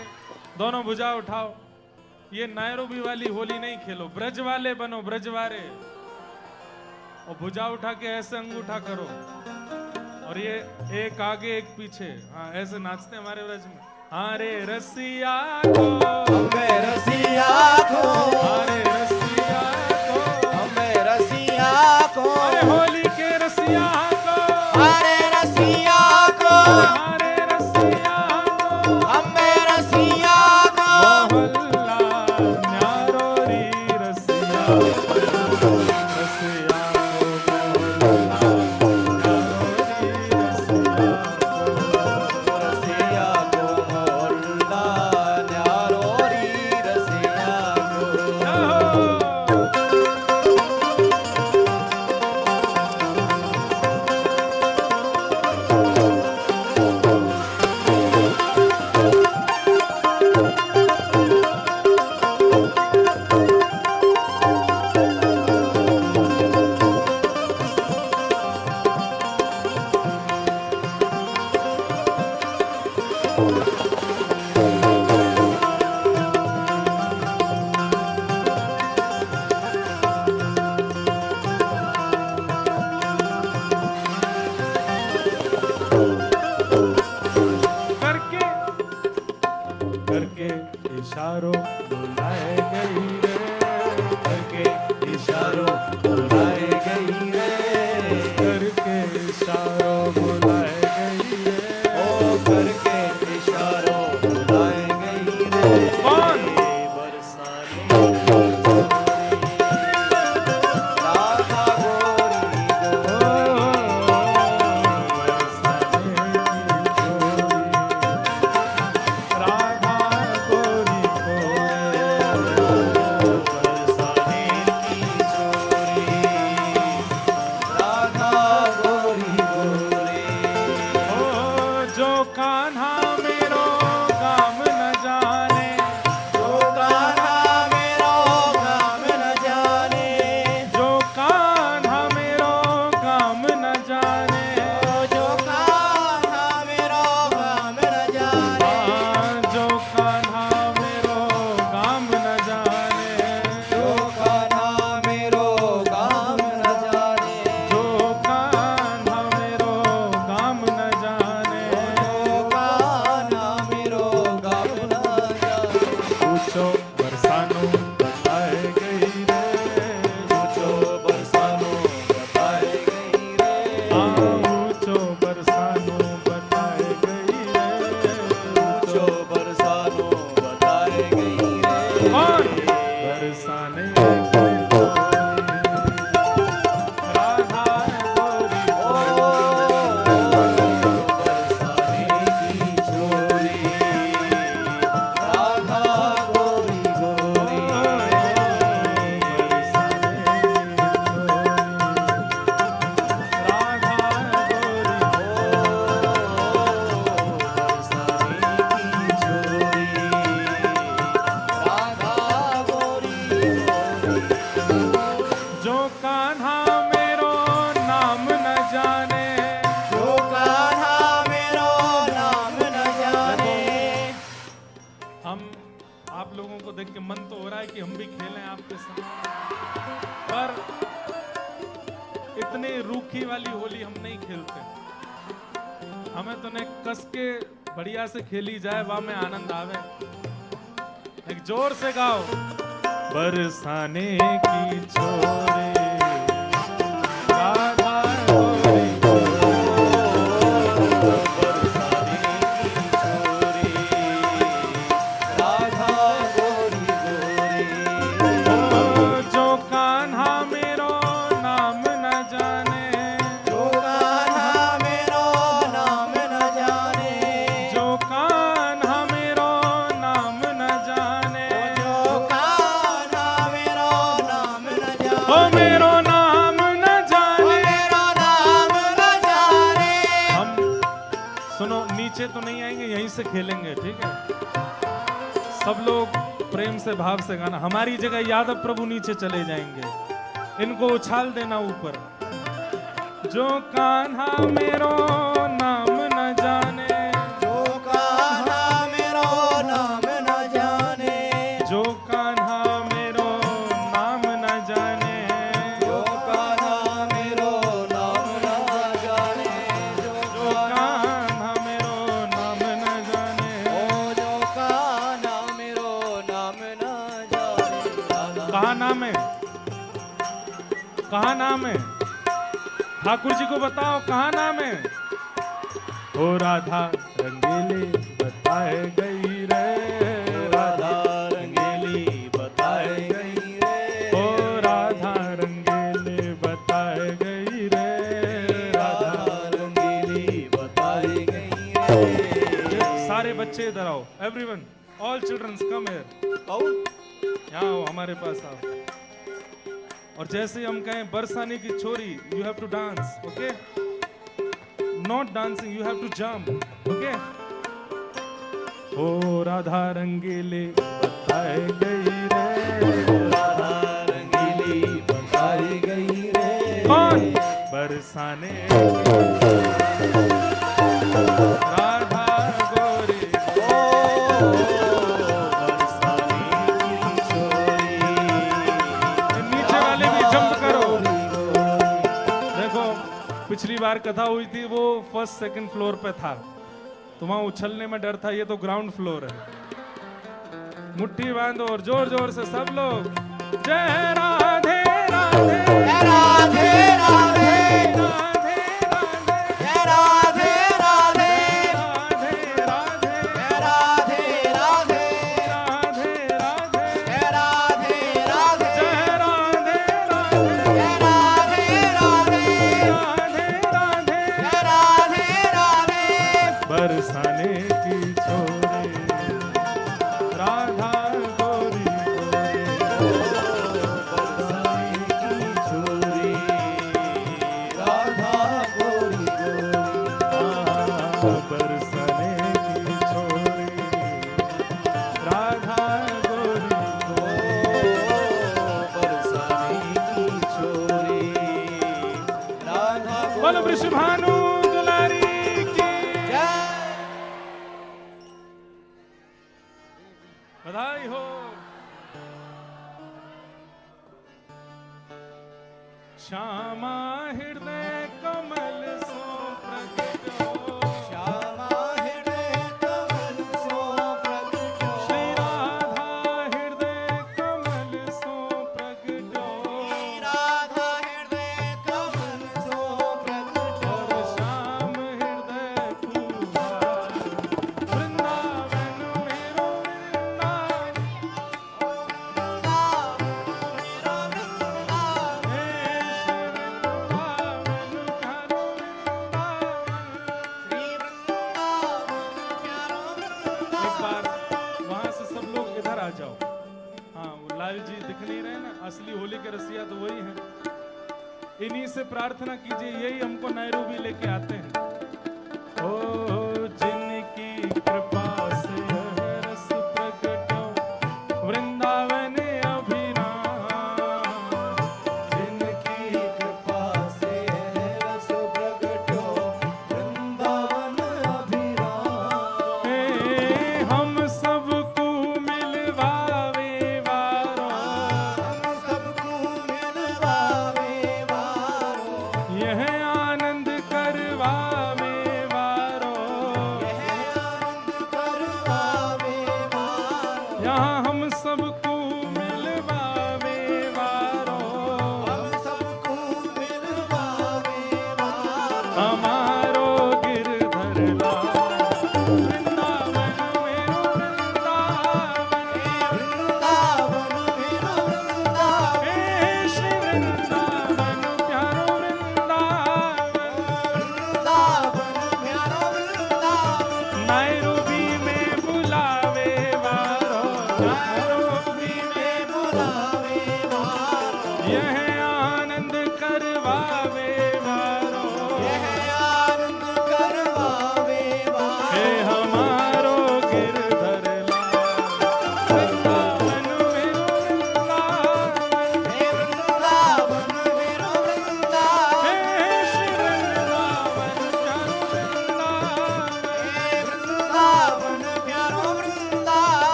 दोनों भुजा उठाओ। ये नैरोबी वाली होली नहीं खेलो, ब्रज वाले बनो, ब्रज वाले। और भुजा उठा के ऐसे अंगूठा करो, और ये एक आगे एक पीछे, हाँ ऐसे नाचते हमारे ब्रज में। अरे रसिया को हमें रसिया को अरे रसिया को हमें रसिया को अरे होली के रसिया को अरे रसिया को अरे रसिया को हमें रसिया को मोहल्ला न्यारो री रसिया रसिया को मोहल्ला रसिया को मोहल्ला न्यारो री रसिया को करके करके इशारों बुलाए गई रे करके इशारों बुलाए गई रे करके इशारों बुलाए गई रे ओ करके इशारों बुलाए गई रे कौन? बरसाने राधा गोरी बरसाने की चोरी राधा गोरी गोरी जो कान्हा मेरो काम न जाने जो कान्हा मेरो काम न जाने जो कान्हा मेरो काम न जाने जो कान्हा मेरो काम न जाने जो कान्हा मेरो काम न जाने जो कान्हा मेरो काम न जाने जो कान्हा मेरो काम न जाने जो कान्हा मेरो काम न जाने पूछो बरसानो बताए गई रे पूछो बरसानो बताए गई रे पूछो बरसानो बताए गई रे पूछो बरसानो बताए गई रे कौन? बरसाने की राधा गोरी बरसाने की चोरी राधा गोरी गोरी जो कान्हा मेरो नाम न जाने जो कान्हा मेरो नाम न जाने हम आप लोगों को देख के मन तो हो रहा है कि हम भी खेलें आपके साथ, पर इतनी रूखी वाली होली हम नहीं खेलते। हमें तो ने कस के बढ़िया से खेली जाए, वाह में आनंद आवे। एक जोर से गाओ, बरसाने की छोरी राधा गोरी बरसाने की चोरी राधा गोरी गोरी जो कान्हा में ओ मेरो नाम न जाने, मेरा नाम न जाने। हम सुनो नीचे तो नहीं आएंगे, यहीं से खेलेंगे, ठीक है? सब लोग प्रेम से भाव से गाना। हमारी जगह यादव प्रभु नीचे चले जाएंगे, इनको उछाल देना ऊपर। जो कान्हा मेरो नाम न जाने, जो कान्हा मेरो नाम न जाने, जो कान्हा मेरो नाम न जाने, जो कान्हा मेरो नाम न जाने, जो कान्हा मेरो नाम न जाने। ओ जो कान्हा मेरो नाम न जाने। कहा नाम है? कहा नाम है? ठाकुर जी को बताओ कहा नाम है? ओ राधा रंगीली बताए गई रे, राधा रंगीली बताए गई रे, ओ राधा रंगीली बताए गई रे, राधा रंगीली बताई गई रे। सारे बच्चे इधर आओ, everyone, all childrens come here. कौन? यहाँ आओ, हमारे पास आओ। और जैसे ही हम कहें बरसाने की छोरी, you have to dance, okay? Not dancing, you have to jump, okay? ओ राधा रंगीली बताए गई रे, राधा रंगीली बताई गई रे। कौन? बरसाने राधा गोरी, ओ बरसाने की छोरी। नीचे वाले भी जंप करो। देखो पिछली बार कथा हुई थी, वो फर्स्ट सेकंड फ्लोर पे था, तो वहां उछलने में डर था, ये तो ग्राउंड फ्लोर है। मुट्ठी बांधो और जोर जोर से सब लोग जय राधे राधे, राधे राधे, राधे राधे राधे, राधे, राधे राधे, राधे राधे, राधे राधे, राधे राधे, जय राधे राधे, राधे राधे, राधे राधे, राधे राधे। बरसाने की छोरी राधा गोरी गोरी, बरसाने की छोरी राधा गोरी गोरी। बरसाने की छोरी राधा गोरी गोरी। बरसाने की छोरी राधा गोरी। बोलो वृषभानु दुलारी की जय। बधाई हो। श्यामा हृदय कमल सो प्रगटो, श्यामा हृदय कमल सो प्रगटो, श्री राधा हृदय कमल सो प्रगटो, राधा हृदय कमल सो प्रगटो, और श्याम हृदय कुमार वृंदावन मेरो वृंदावन, एक बार वहां से सब लोग इधर आ जाओ। हाँ वो लाल जी दिख नहीं रहे ना, असली होली के रसिया तो वही हैं। इन्हीं से प्रार्थना कीजिए, यही हमको नैरोबी लेके आते हैं। ओ जिनकी कृपा से रस प्रगटो वृंदावन अभिराम, जिनकी कृपा से रस प्रगटो वृंदावन अभिराम। हे हम सबको मिलवावे वारो, हम सबको मिलवावे वारो, यह आनंद करवावे वारो,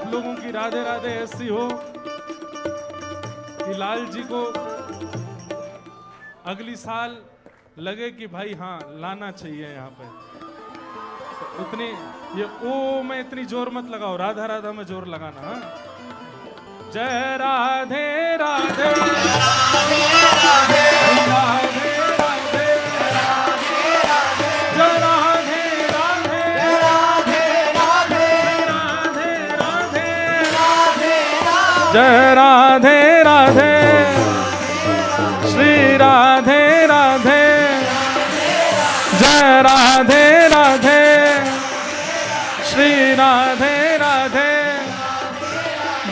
आप लोगों की राधे राधे ऐसी हो कि लाल जी को अगली साल लगे कि भाई हाँ लाना चाहिए यहाँ पे। तो इतनी ये ओ में इतनी जोर मत लगाओ, राधा राधा में जोर लगाना। हाँ? जय राधे राधे राधे राधे राधे राधे जय राधे राधे राधे राधे राधे राधे जय राधे राधे श्री राधे राधे जय राधे राधे श्री राधे राधे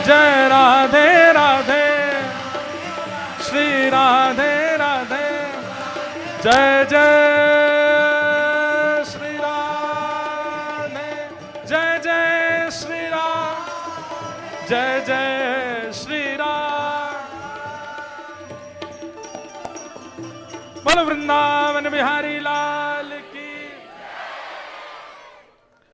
जय राधे राधे श्री राधे राधे जय जय श्री राधे जय जय श्री राम जय जय श्री राम। बोलो वृंदावन बिहारी